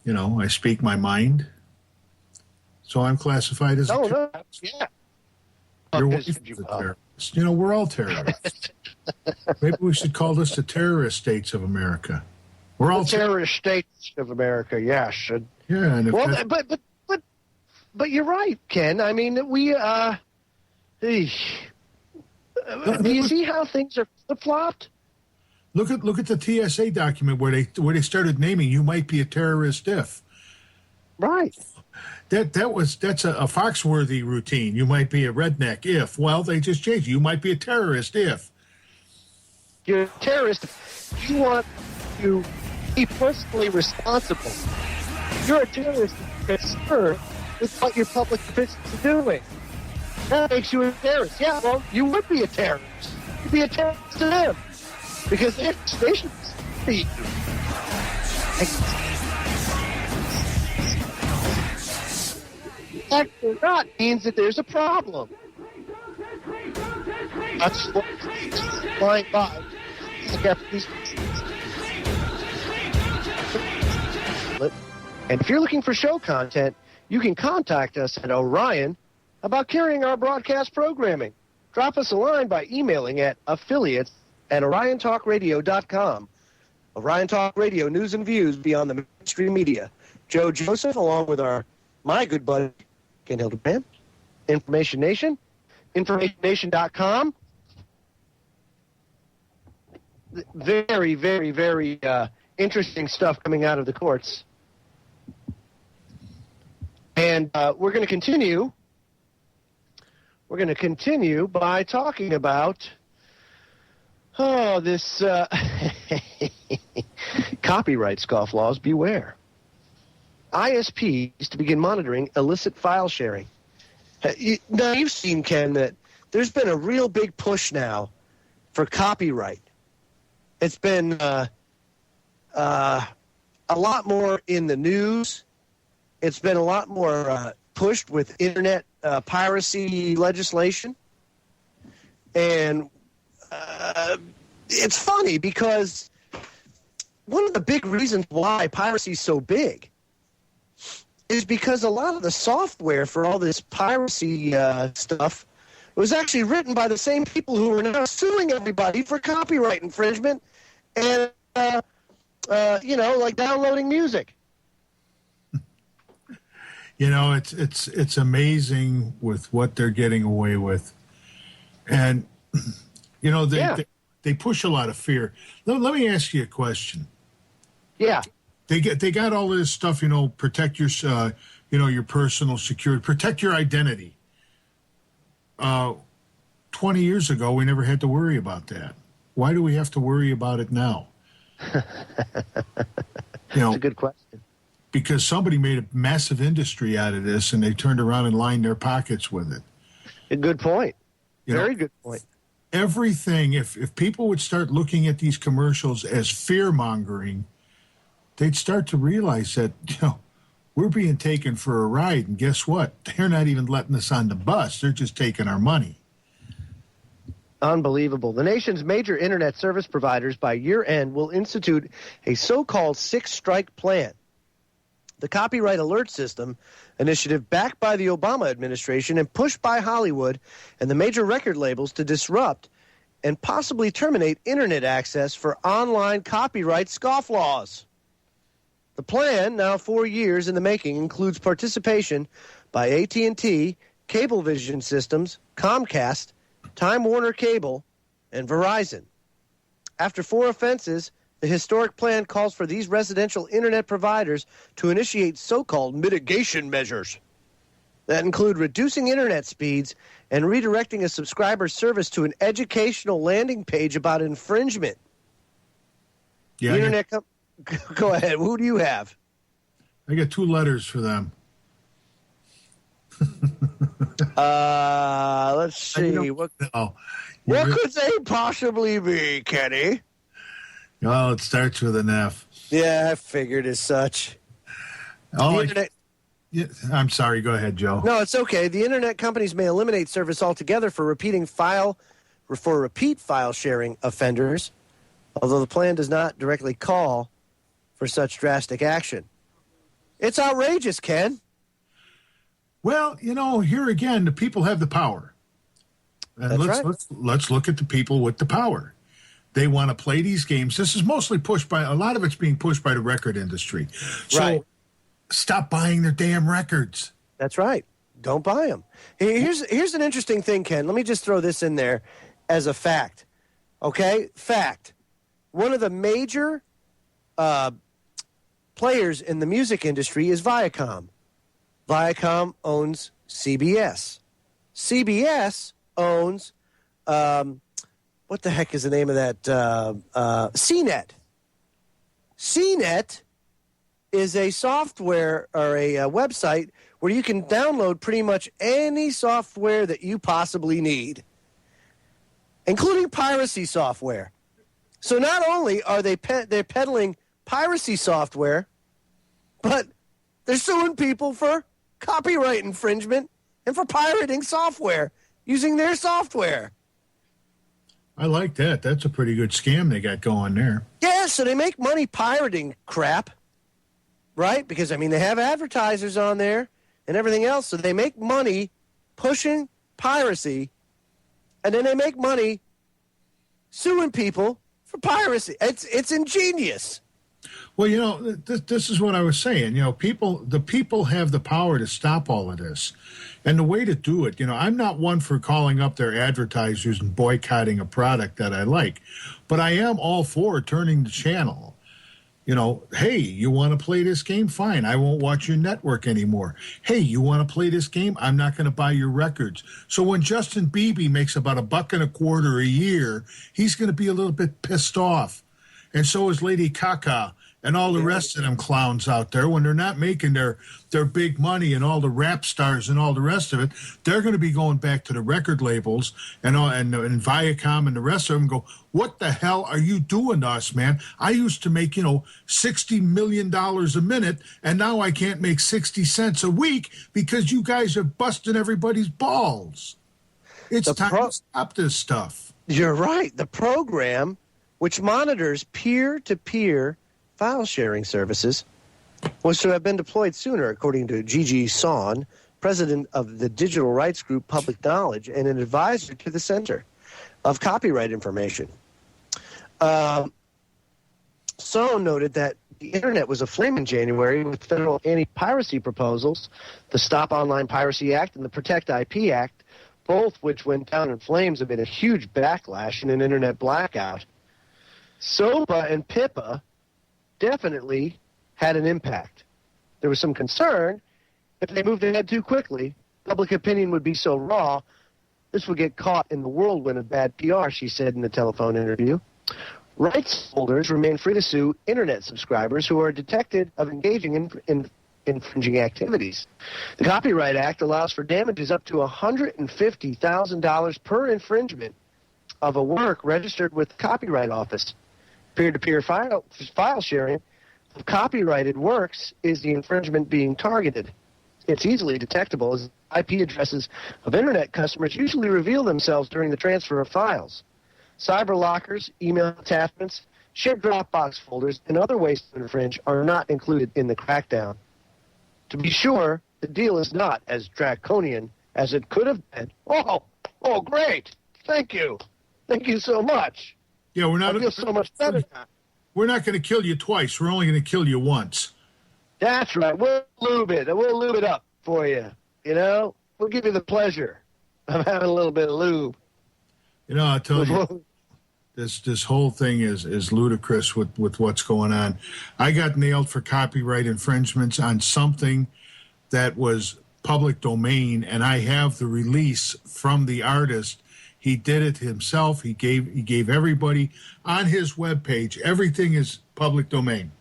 I speak my mind. So I'm classified as a terrorist. Yeah. Your wife is a terrorist. We're all terrorists. Maybe we should call this the terrorist states of America. We're all terrorist states of America. Yes. Yeah. And but you're right, Ken. I mean, we. Do you see how things are flip-flopped? Look at the TSA document where they started naming you might be a terrorist if. Right. That's a Foxworthy routine. You might be a redneck if. Well, they just changed. You might be a terrorist if. You're a terrorist. You want to be personally responsible. You're a terrorist concerned with what your public officials are doing. That makes you a terrorist. Yeah, well, you would be a terrorist. You'd be a terrorist to them. Because they're stations for you. Fact or not means that there's a problem. That's what flying by. And if you're looking for show content, you can contact us at Orion about carrying our broadcast programming. Drop us a line by emailing at affiliates@oriontalkradio.com. Orion Talk Radio, news and views beyond the mainstream media. Joe Joseph, along with my good buddy, Ken Hildebrand. Information Nation, InformationNation.com. Very, very, very interesting stuff coming out of the courts. And we're going to continue. We're going to continue by talking about this copyright scofflaws. Beware. ISPs to begin monitoring illicit file sharing. Now, you've seen, Ken, that there's been a real big push now for copyright. It's been a lot more in the news. It's been a lot more pushed with internet piracy legislation. And it's funny because one of the big reasons why piracy is so big is because a lot of the software for all this piracy stuff was actually written by the same people who are now suing everybody for copyright infringement and, like downloading music. It's amazing with what they're getting away with. And, they push a lot of fear. Let me ask you a question. Yeah. They got all this stuff, protect your, your personal security, protect your identity. 20 years ago, we never had to worry about that. Why do we have to worry about it now? That's a good question. Because somebody made a massive industry out of this, and they turned around and lined their pockets with it. A good point. Very good point. Everything, if people would start looking at these commercials as fear-mongering, they'd start to realize that, we're being taken for a ride, and guess what? They're not even letting us on the bus. They're just taking our money. Unbelievable. The nation's major internet service providers by year-end will institute a so-called six-strike plan. The Copyright Alert System initiative backed by the Obama administration and pushed by Hollywood and the major record labels to disrupt and possibly terminate internet access for online copyright scofflaws. The plan, now 4 years in the making, includes participation by AT&T, Cablevision Systems, Comcast, Time Warner Cable, and Verizon. After 4 offenses, the historic plan calls for these residential internet providers to initiate so-called mitigation measures that include reducing internet speeds and redirecting a subscriber service to an educational landing page about infringement. Yeah, Internet Go ahead. Who do you have? I got 2 letters for them. Let's see. What could they possibly be, Kenny? Well, it starts with an F. Yeah, I figured as such. I'm sorry. Go ahead, Joe. No, it's okay. The internet companies may eliminate service altogether for repeat file sharing offenders, although the plan does not directly call for such drastic action. It's outrageous, Ken. Well, here again, the people have the power. And let's look at the people with the power. They want to play these games. This is mostly a lot of it's being pushed by the record industry. So stop buying their damn records. That's right. Don't buy them. Here's an interesting thing, Ken. Let me just throw this in there as a fact. Okay? Fact. One of the major players in the music industry is Viacom. Viacom owns CBS. CBS owns, what the heck is the name of that? CNET. CNET is a software or a website where you can download pretty much any software that you possibly need, including piracy software. So not only are they're peddling piracy software, but they're suing people for copyright infringement and for pirating software using their software. I like that. That's a pretty good scam they got going there. Yeah, so they make money pirating crap, right? Because, they have advertisers on there and everything else, so they make money pushing piracy, and then they make money suing people for piracy. It's ingenious. Well, this is what I was saying. The people have the power to stop all of this. And the way to do it, I'm not one for calling up their advertisers and boycotting a product that I like, but I am all for turning the channel. Hey, you want to play this game? Fine. I won't watch your network anymore. Hey, you want to play this game? I'm not going to buy your records. So when Justin Bieber makes about $1.25 a year, he's going to be a little bit pissed off. And so is Lady Gaga and all the rest of them clowns out there. When they're not making their big money and all the rap stars and all the rest of it, they're going to be going back to the record labels and Viacom and the rest of them go, what the hell are you doing to us, man? I used to make, $60 million a minute, and now I can't make 60 cents a week because you guys are busting everybody's balls. It's time to stop this stuff. You're right. The program, which monitors peer-to-peer file sharing services, was to have been deployed sooner, according to Gigi Son, president of the digital rights group Public Knowledge and an advisor to the Center of Copyright Information. Son noted that the internet was aflame in January with federal anti-piracy proposals, the Stop Online Piracy Act and the Protect IP Act, both which went down in flames amid a huge backlash and an internet blackout. SOPA and PIPA definitely had an impact. There was some concern if they moved ahead too quickly, public opinion would be so raw, this would get caught in the whirlwind of bad PR, she said in the telephone interview. Rights holders remain free to sue internet subscribers who are detected of engaging in infringing activities. The Copyright Act allows for damages up to $150,000 per infringement of a work registered with the Copyright Office. Peer-to-peer file sharing of copyrighted works is the infringement being targeted. It's easily detectable as IP addresses of internet customers usually reveal themselves during the transfer of files. Cyber lockers, email attachments, shared Dropbox folders, and other ways to infringe are not included in the crackdown. To be sure, the deal is not as draconian as it could have been. Oh, great. Thank you. Thank you so much. Yeah, I feel so much better now. We're not going to kill you twice. We're only going to kill you once. That's right. We'll lube it. We'll lube it up for you. We'll give you the pleasure of having a little bit of lube. I'll tell you, this whole thing is ludicrous with what's going on. I got nailed for copyright infringements on something that was public domain, and I have the release from the artist. He did it himself. He gave everybody on his webpage. Everything is public domain.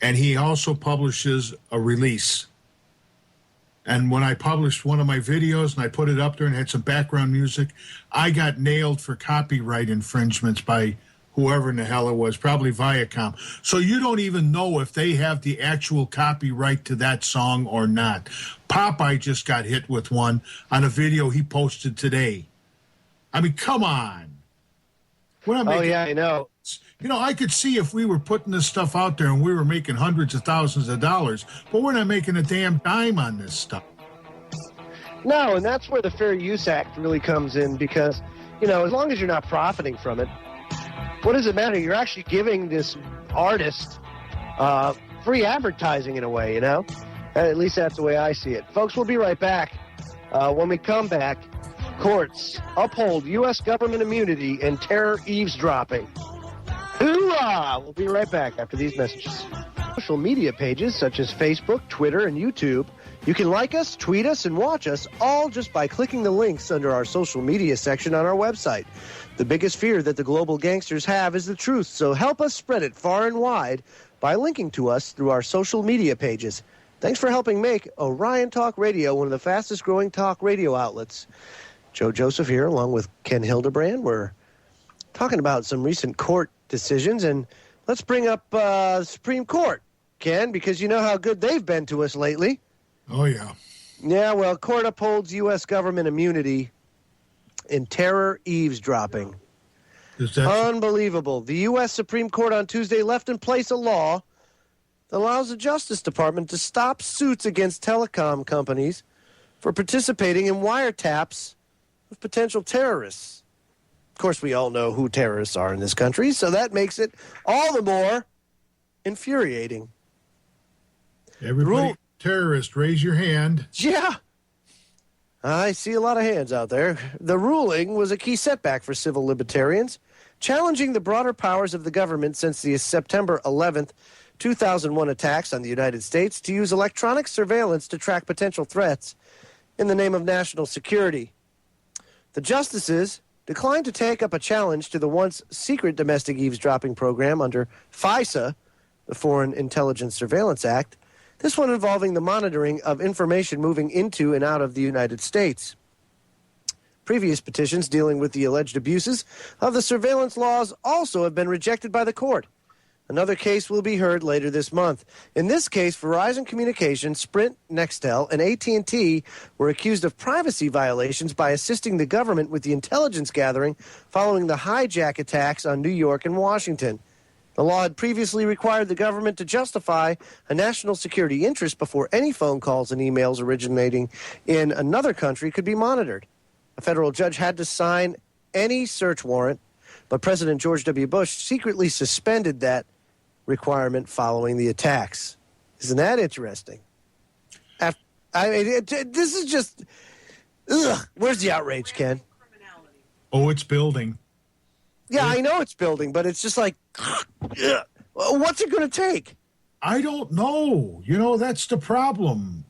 And he also publishes a release. And when I published one of my videos and I put it up there and had some background music, I got nailed for copyright infringements by whoever in the hell it was, probably Viacom. So you don't even know if they have the actual copyright to that song or not. Popeye just got hit with one on a video he posted today. I mean, come on. We're not making, I know. I could see if we were putting this stuff out there and we were making hundreds of thousands of dollars, but we're not making a damn dime on this stuff. No, and that's where the Fair Use Act really comes in because, as long as you're not profiting from it, what does it matter? You're actually giving this artist free advertising in a way, At least that's the way I see it. Folks, we'll be right back. When we come back, courts uphold U.S. government immunity and terror eavesdropping. Hoorah! We'll be right back after these messages. Social media pages such as Facebook, Twitter, and YouTube. You can like us, tweet us, and watch us all just by clicking the links under our social media section on our website. The biggest fear that the global gangsters have is the truth, so help us spread it far and wide by linking to us through our social media pages. Thanks for helping make Orion Talk Radio one of the fastest growing talk radio outlets. Joe Joseph here, along with Ken Hildebrand. We're talking about some recent court decisions, and let's bring up the Supreme Court, Ken, because you know how good they've been to us lately. Oh, yeah. Yeah, well, court upholds U.S. government immunity in terror eavesdropping. Unbelievable. The U.S. Supreme Court on Tuesday left in place a law that allows the Justice Department to stop suits against telecom companies for participating in wiretaps of potential terrorists. Of course, we all know who terrorists are in this country, so that makes it all the more infuriating. Everybody, terrorist, raise your hand. Yeah. I see a lot of hands out there. The ruling was a key setback for civil libertarians, challenging the broader powers of the government since the September 11th, 2001 attacks on the United States to use electronic surveillance to track potential threats in the name of national security. The justices declined to take up a challenge to the once secret domestic eavesdropping program under FISA, the Foreign Intelligence Surveillance Act, this one involving the monitoring of information moving into and out of the United States. Previous petitions dealing with the alleged abuses of the surveillance laws also have been rejected by the court. Another case will be heard later this month. In this case, Verizon Communications, Sprint, Nextel, and AT&T were accused of privacy violations by assisting the government with the intelligence gathering following the hijack attacks on New York and Washington. The law had previously required the government to justify a national security interest before any phone calls and emails originating in another country could be monitored. A federal judge had to sign any search warrant, but President George W. Bush secretly suspended that requirement following the attacks. Isn't that interesting? This is just... Ugh. Where's the outrage, Ken? Oh, it's building. Yeah, I know it's building, but it's just like, ugh. What's it going to take? I don't know. You know, that's the problem.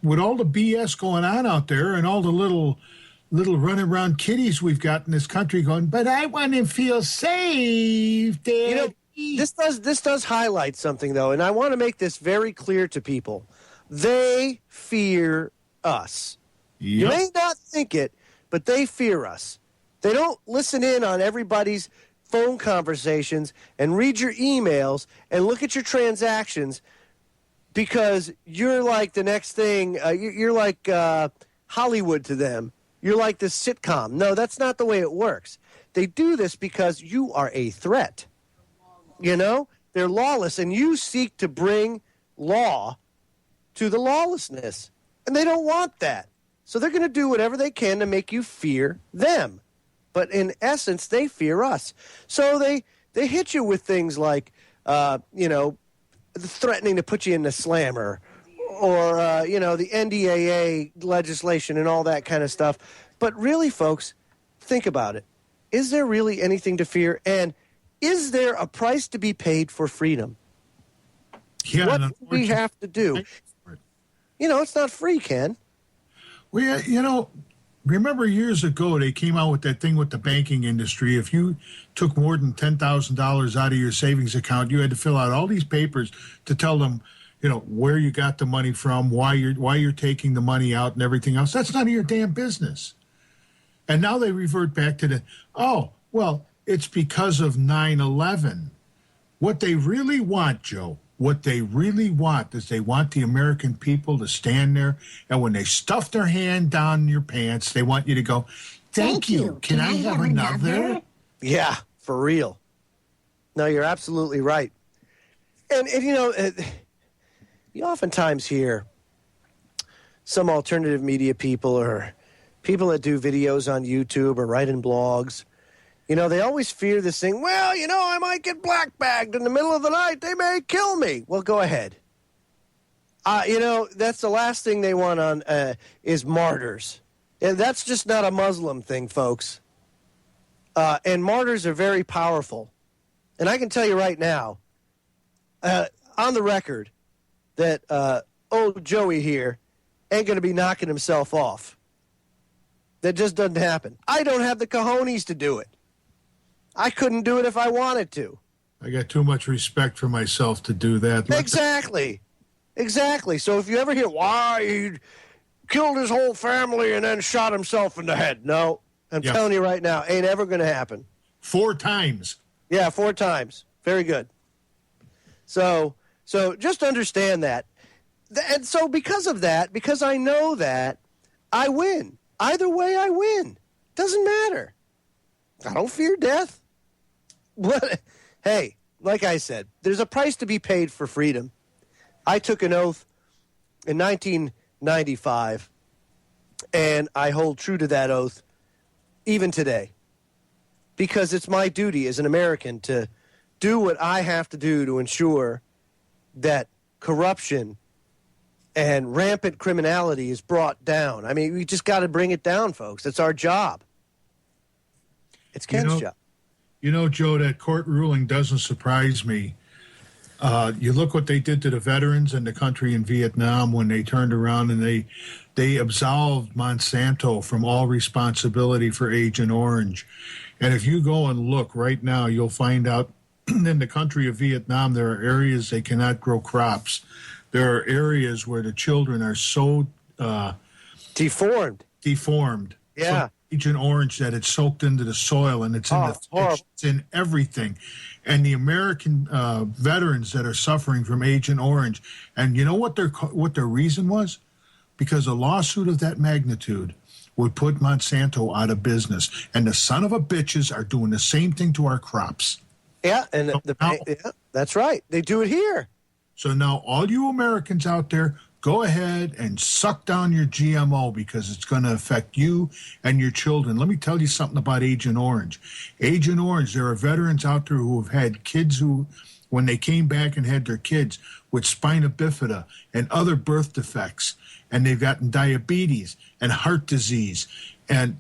With all the BS going on out there and all the little running around kiddies we've got in this country going, but I want to feel safe, Dad. You know, this does highlight something, though, and I want to make this very clear to people. They fear us. Yep. You may not think it, but they fear us. They don't listen in on everybody's phone conversations and read your emails and look at your transactions because you're like the next thing. You're like Hollywood to them. You're like this sitcom. No, that's not the way it works. They do this because you are a threat. You know? They're lawless, and you seek to bring law to the lawlessness. And they don't want that. So they're going to do whatever they can to make you fear them. But in essence, they fear us. So they hit you with things like, threatening to put you in the slammer or, the NDAA legislation and all that kind of stuff. But really, folks, think about it. Is there really anything to fear? And is there a price to be paid for freedom? Yeah, what do we have to do? It's not free, Ken. Well, remember years ago they came out with that thing with the banking industry. If you took more than $10,000 out of your savings account, you had to fill out all these papers to tell them, where you got the money from, why you're taking the money out and everything else. That's none of your damn business. And now they revert back to it's because of 9/11. What they really want, Joe, what they really want is they want the American people to stand there, and when they stuff their hand down your pants, they want you to go, thank you. Can I have another? Yeah, for real. No, you're absolutely right. And you oftentimes hear some alternative media people or people that do videos on YouTube or write in blogs. They always fear this thing. Well, I might get black bagged in the middle of the night. They may kill me. Well, go ahead. That's the last thing they want on is martyrs. And that's just not a Muslim thing, folks. And martyrs are very powerful. And I can tell you right now, on the record, that old Joey here ain't going to be knocking himself off. That just doesn't happen. I don't have the cojones to do it. I couldn't do it if I wanted to. I got too much respect for myself to do that. Exactly. So if you ever hear why he killed his whole family and then shot himself in the head, no. I'm telling you right now, ain't ever going to happen. 4 times. Yeah, 4 times. Very good. So just understand that. And so because of that, because I know that, I win. Either way, I win. Doesn't matter. I don't fear death. What? Hey, like I said, there's a price to be paid for freedom. I took an oath in 1995, and I hold true to that oath even today because it's my duty as an American to do what I have to do to ensure that corruption and rampant criminality is brought down. I mean, we just got to bring it down, folks. It's our job. It's Ken's job. You know, Joe, that court ruling doesn't surprise me. You look what they did to the veterans in the country in Vietnam when they turned around and they absolved Monsanto from all responsibility for Agent Orange. And if you go and look right now, you'll find out in the country of Vietnam, there are areas they cannot grow crops. There are areas where the children are so deformed. Yeah. So Agent Orange that it's soaked into the soil and it's in the fish, it's in everything. And the American veterans that are suffering from Agent Orange, and you know what their reason was? Because a lawsuit of that magnitude would put Monsanto out of business, and the son of a bitches are doing the same thing to our crops. Yeah, and that's right. They do it here. So now all you Americans out there, go ahead and suck down your GMO because it's going to affect you and your children. Let me tell you something about Agent Orange. Agent Orange, there are veterans out there who have had kids who, when they came back and had their kids with spina bifida and other birth defects, and they've gotten diabetes and heart disease, and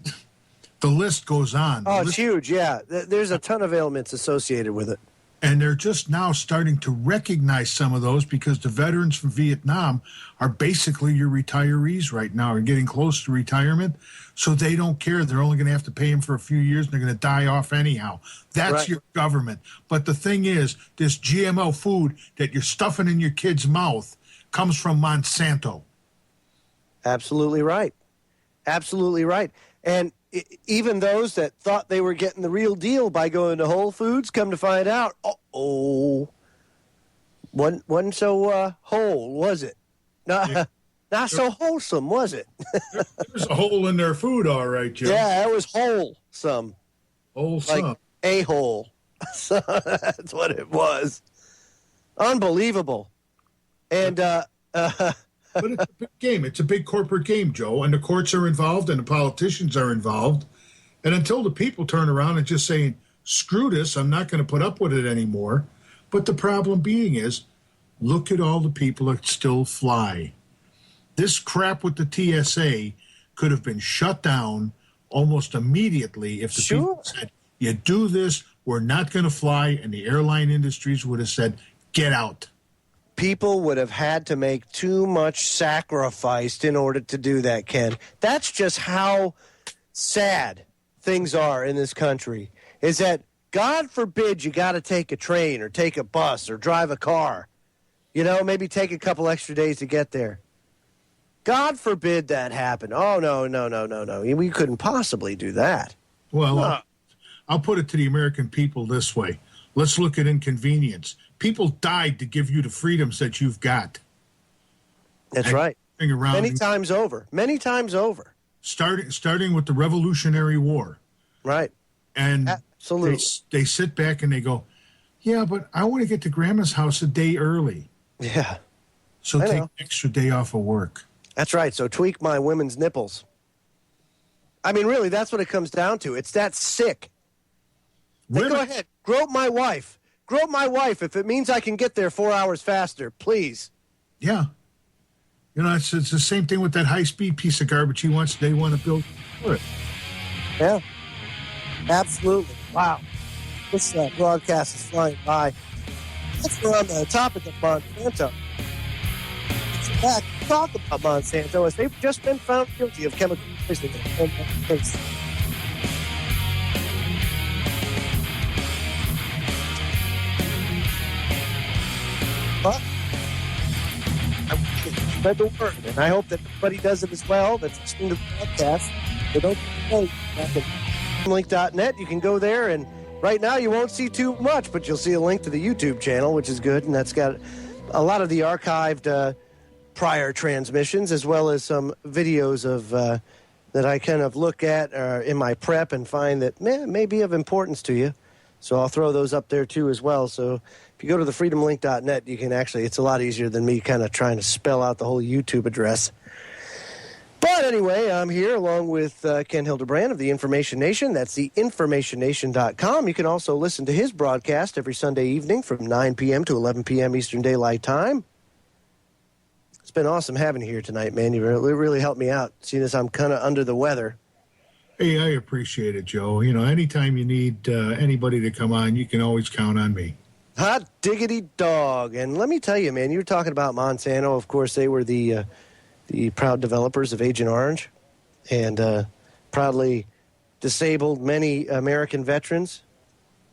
the list goes on. Oh, it's huge, yeah. There's a ton of ailments associated with it. And they're just now starting to recognize some of those because the veterans from Vietnam are basically your retirees right now, are getting close to retirement. So they don't care. They're only going to have to pay them for a few years and they're going to die off anyhow. That's right. Your government. But the thing is, this GMO food that you're stuffing in your kid's mouth comes from Monsanto. Absolutely right. Absolutely right. And even those that thought they were getting the real deal by going to Whole Foods, come to find out, wasn't so whole, was it? Not so wholesome, was it? There's a hole in their food, all right, Joe. Yeah, it was wholesome. Wholesome. Like a hole. So that's what it was. Unbelievable. And but it's a big game. It's a big corporate game, Joe, and the courts are involved and the politicians are involved. And until the people turn around and just saying, screw this, I'm not going to put up with it anymore. But the problem being is, look at all the people that still fly. This crap with the TSA could have been shut down almost immediately if the people said, you do this, we're not going to fly, and the airline industries would have said, get out. People would have had to make too much sacrifice in order to do that, Ken. That's just how sad things are in this country, is that God forbid you got to take a train or take a bus or drive a car. You know, maybe take a couple extra days to get there. God forbid that happen. Oh, no. We couldn't possibly do that. Well, I'll put it to the American people this way. Let's look at inconvenience. People died to give you the freedoms that you've got. That's right. Many times over. Starting with the Revolutionary War. Right. And absolutely. They sit back and they go, yeah, but I want to get to Grandma's house a day early. Yeah. So take an extra day off of work. That's right. So tweak my women's nipples. I mean, really, that's what it comes down to. It's that sick. Go ahead. Grope my wife. Grope my wife if it means I can get there 4 hours faster, please. Yeah. You know, it's the same thing with that high-speed piece of garbage they want to build for it. Yeah. Absolutely. Wow. This broadcast is flying by. Let's go on the topic of Monsanto. Let's back to talk about Monsanto as they've just been found guilty of chemical poisoning in that case. But spread the word, and I hope that everybody does it as well that's listening to the podcast. So don't forget, back at freedomlink.net. You can go there, and right now you won't see too much, but you'll see a link to the YouTube channel, which is good, and that's got a lot of the archived prior transmissions, as well as some videos of that I kind of look at in my prep and find that may be of importance to you. So I'll throw those up there too as well. So if you go to the freedomlink.net, you can actually, it's a lot easier than me kind of trying to spell out the whole YouTube address. But But anyway, I'm here along with Ken Hildebrand of the Information Nation. That's the informationnation.com. You can also listen to his broadcast every Sunday evening from 9 p.m. to 11 p.m. Eastern Daylight Time. It's been awesome having you here tonight, man. You really helped me out, seeing as I'm kind of under the weather. Hey, I appreciate it, Joe. You know, anytime you need anybody to come on, you can always count on me. Hot diggity dog. And let me tell you, man, you were talking about Monsanto. Of course, they were the proud developers of Agent Orange and proudly disabled many American veterans.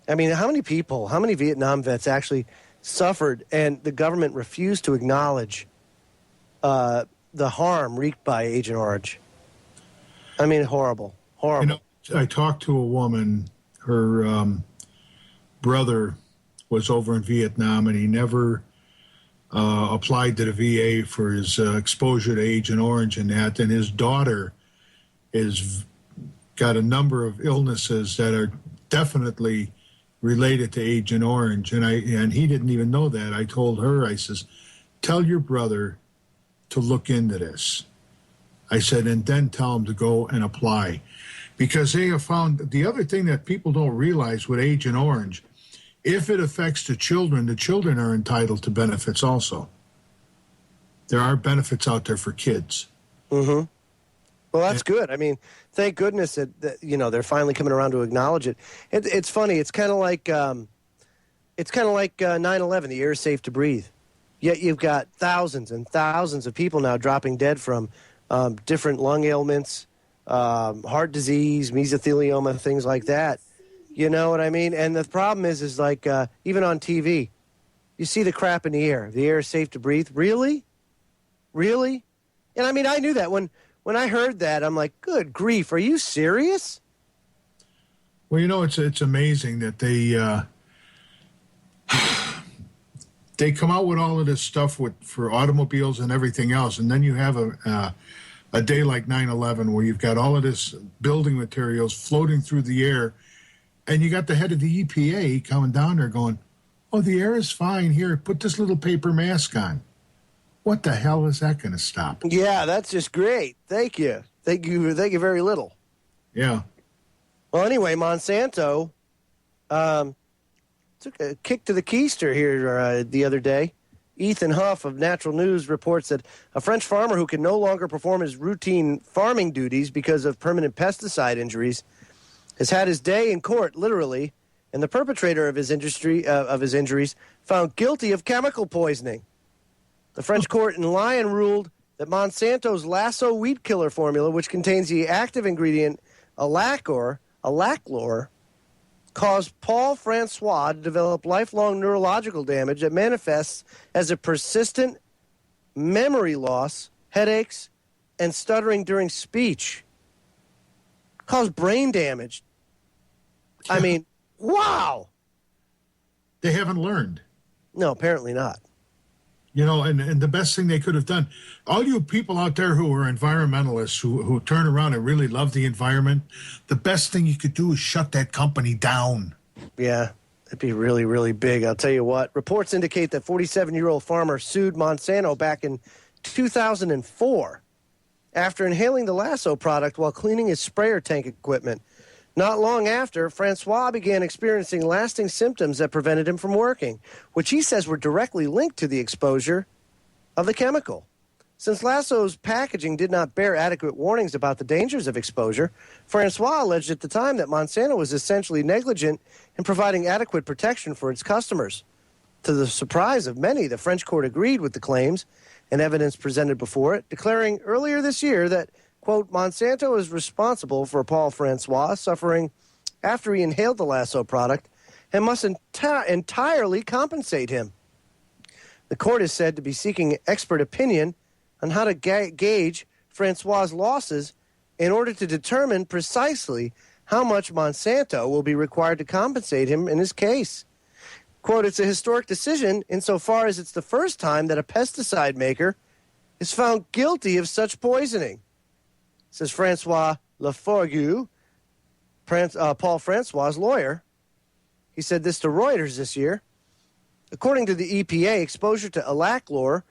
I mean, how many Vietnam vets actually suffered and the government refused to acknowledge the harm wreaked by Agent Orange? I mean, horrible. You know, I talked to a woman, her brother was over in Vietnam, and he never applied to the VA for his exposure to Agent Orange and that. And his daughter is got a number of illnesses that are definitely related to Agent Orange. And he didn't even know that. I told her, I says, tell your brother to look into this. I said, and then tell him to go and apply. Because they have found the other thing that people don't realize with Agent Orange, if it affects the children are entitled to benefits also. There are benefits out there for kids. Mm-hmm. Well, that's good. I mean, thank goodness that they're finally coming around to acknowledge it. It's funny. It's kind of like 9/11. The air is safe to breathe. Yet you've got thousands and thousands of people now dropping dead from different lung ailments, heart disease, mesothelioma, things like that. You know what I mean? And the problem is like, even on TV, you see the crap in the air. The air is safe to breathe. Really? Really? And I mean, I knew that. When I heard that, I'm like, good grief, are you serious? Well, you know, it's amazing that they come out with all of this stuff for automobiles and everything else, and then you have a day like 9/11 where you've got all of this building materials floating through the air. And you got the head of the EPA coming down there going, oh, the air is fine. Here, put this little paper mask on. What the hell is that going to stop? Yeah, that's just great. Thank you. Thank you very little. Yeah. Well, anyway, Monsanto took a kick to the keister here the other day. Ethan Huff of Natural News reports that a French farmer who can no longer perform his routine farming duties because of permanent pesticide injuries has had his day in court, literally, and the perpetrator of his injuries found guilty of chemical poisoning. The French court in Lyon ruled that Monsanto's Lasso weed killer formula, which contains the active ingredient alachlor, caused Paul Francois to develop lifelong neurological damage that manifests as a persistent memory loss, headaches, and stuttering during speech. Caused brain damage. I mean, wow. They haven't learned. No, apparently not. You know, and the best thing they could have done, all you people out there who are environmentalists, who turn around and really love the environment, the best thing you could do is shut that company down. Yeah, it'd be really, really big. I'll tell you what. Reports indicate that 47-year-old farmer sued Monsanto back in 2004 after inhaling the Lasso product while cleaning his sprayer tank equipment. Not long after, Francois began experiencing lasting symptoms that prevented him from working, which he says were directly linked to the exposure of the chemical. Since Lasso's packaging did not bear adequate warnings about the dangers of exposure, Francois alleged at the time that Monsanto was essentially negligent in providing adequate protection for its customers. To the surprise of many, the French court agreed with the claims and evidence presented before it, declaring earlier this year that, quote, Monsanto is responsible for Paul Francois suffering after he inhaled the Lasso product and must entirely compensate him. The court is said to be seeking expert opinion on how to gauge Francois' losses in order to determine precisely how much Monsanto will be required to compensate him in his case. Quote, it's a historic decision insofar as it's the first time that a pesticide maker is found guilty of such poisoning, says Francois Laforgue, Paul Francois' lawyer. He said this to Reuters this year. According to the EPA, exposure to alachlor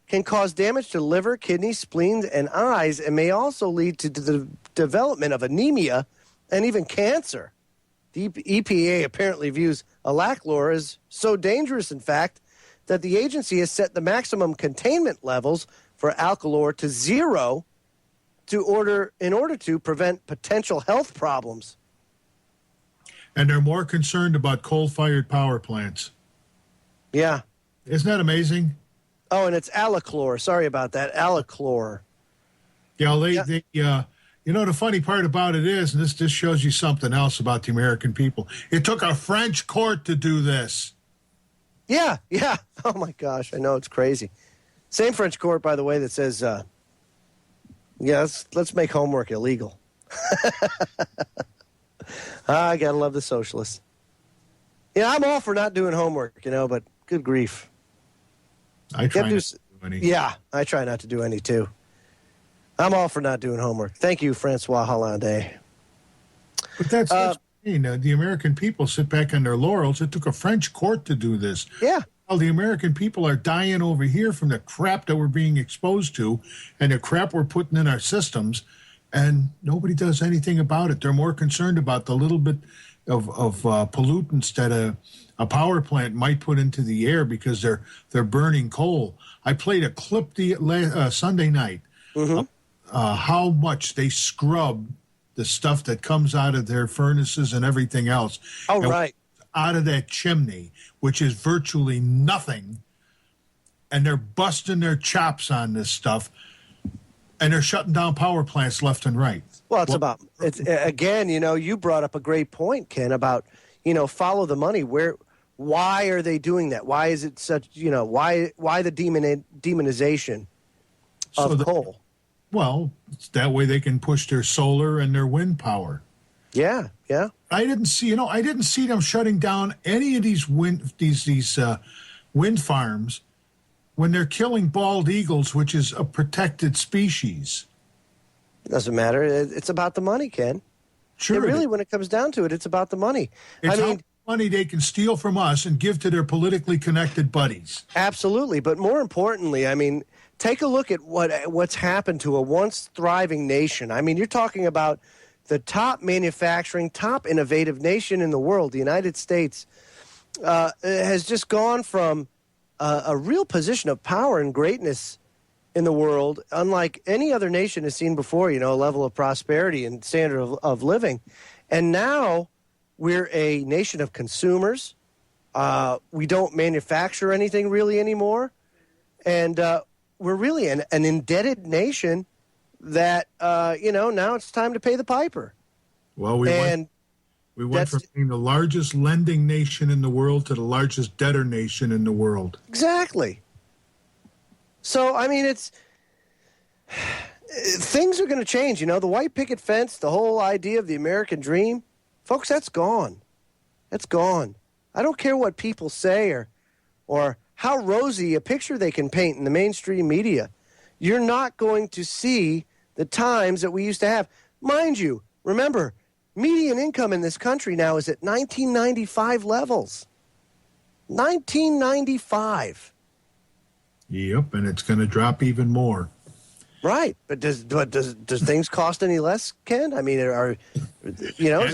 can cause damage to liver, kidneys, spleens, and eyes, and may also lead to the development of anemia and even cancer. The EPA apparently views alachlor as so dangerous, in fact, that the agency has set the maximum containment levels for alkalor to 0 in order to prevent potential health problems. And they're more concerned about coal-fired power plants. Yeah. Isn't that amazing? Oh, and it's alachlor. Sorry about that. Alachlor. Yeah, the funny part about it is, and this just shows you something else about the American people, it took a French court to do this. Yeah. Oh, my gosh. I know, it's crazy. Same French court, by the way, that says, let's make homework illegal. I got to love the socialists. Yeah, I'm all for not doing homework, but good grief. I try not to do any. Yeah, I try not to do any, too. I'm all for not doing homework. Thank you, Francois Hollande. But that's the American people sit back on their laurels. It took a French court to do this. Yeah. Well, the American people are dying over here from the crap that we're being exposed to and the crap we're putting in our systems, and nobody does anything about it. They're more concerned about the little bit of pollutants that a power plant might put into the air because they're burning coal. I played a clip Sunday night. Mm-hmm. How much they scrub the stuff that comes out of their furnaces and everything else. Oh, right. Out of that chimney, which is virtually nothing. And they're busting their chops on this stuff. And they're shutting down power plants left and right. Well, it's again, you brought up a great point, Ken, about, follow the money. Why are they doing that? Why is it such, why the demonization of coal? Well, it's that way they can push their solar and their wind power. Yeah. I didn't see them shutting down any of these wind farms when they're killing bald eagles, which is a protected species. It doesn't matter. It's about the money, Ken. Sure. Really, when it comes down to it, it's about the money. It's how much money they can steal from us and give to their politically connected buddies. Absolutely. But more importantly, take a look at what's happened to a once thriving nation. You're talking about the top manufacturing, top innovative nation in the world, the United States, has just gone from a real position of power and greatness in the world, unlike any other nation has seen before, a level of prosperity and standard of living. And now we're a nation of consumers. We don't manufacture anything really anymore. And we're really an indebted nation that, now it's time to pay the piper. Well, we went from being the largest lending nation in the world to the largest debtor nation in the world. Exactly. So, things are going to change. The white picket fence, the whole idea of the American dream, folks, that's gone. That's gone. I don't care what people say or how rosy a picture they can paint in the mainstream media. You're not going to see the times that we used to have. Mind you, remember, median income in this country now is at 1995 levels. 1995. Yep, and it's going to drop even more. Right, but does things cost any less, Ken? Is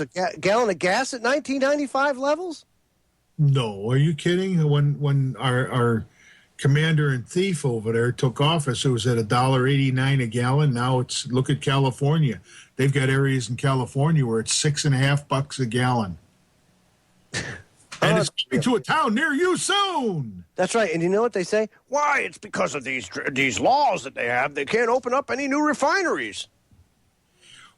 a gallon of gas at 1995 levels? No, are you kidding? When our commander and thief over there took office, it was at $1.89 a gallon. Now look at California. They've got areas in California where it's $6.50 a gallon. And it's coming to a town near you soon. That's right. And you know what they say? Why? It's because of these laws that they have. They can't open up any new refineries.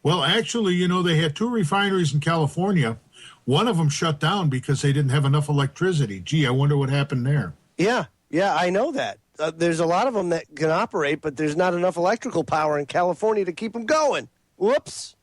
Well, actually, they had 2 refineries in California. One of them shut down because they didn't have enough electricity. Gee, I wonder what happened there. Yeah, I know that. There's a lot of them that can operate, but there's not enough electrical power in California to keep them going. Whoops.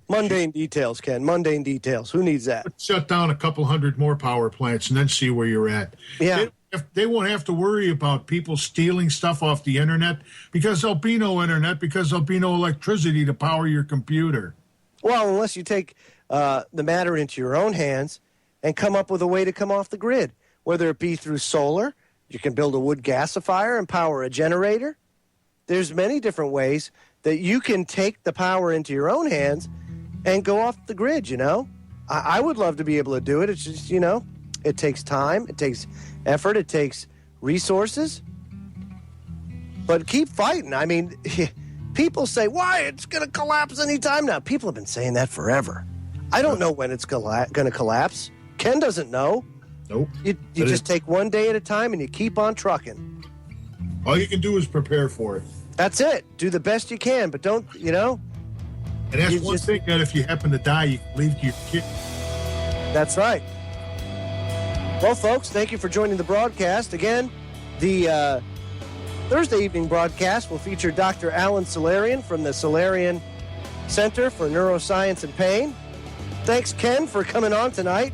Mundane details, Ken. Mundane details. Who needs that? Shut down a couple hundred more power plants and then see where you're at. Yeah. They won't have to worry about people stealing stuff off the internet because there'll be no internet, because there'll be no electricity to power your computer. Well, unless you take the matter into your own hands and come up with a way to come off the grid, whether it be through solar, You can build a wood gasifier and power a generator. There's many different ways that you can take the power into your own hands and go off the grid, you know? I would love to be able to do it. It's just, you know, it takes time, it takes effort, it takes resources. But keep fighting. I mean, people say, why? It's going to collapse anytime now. People have been saying that forever. I don't know when it's going to collapse. Ken doesn't know. Nope. You just take one day at a time and you keep on trucking. All you can do is prepare for it. That's it. Do the best you can, but don't, you know. And that's one thing that if you happen to die, you can leave to your kid. That's right. Well, folks, thank you for joining the broadcast. Again, the Thursday evening broadcast will feature Dr. Alan Solarian from the Solarian Center for Neuroscience and Pain. Thanks, Ken, for coming on tonight.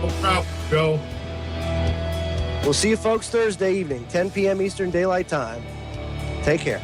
No problem, Joe. We'll see you folks Thursday evening, 10 p.m. Eastern Daylight Time. Take care.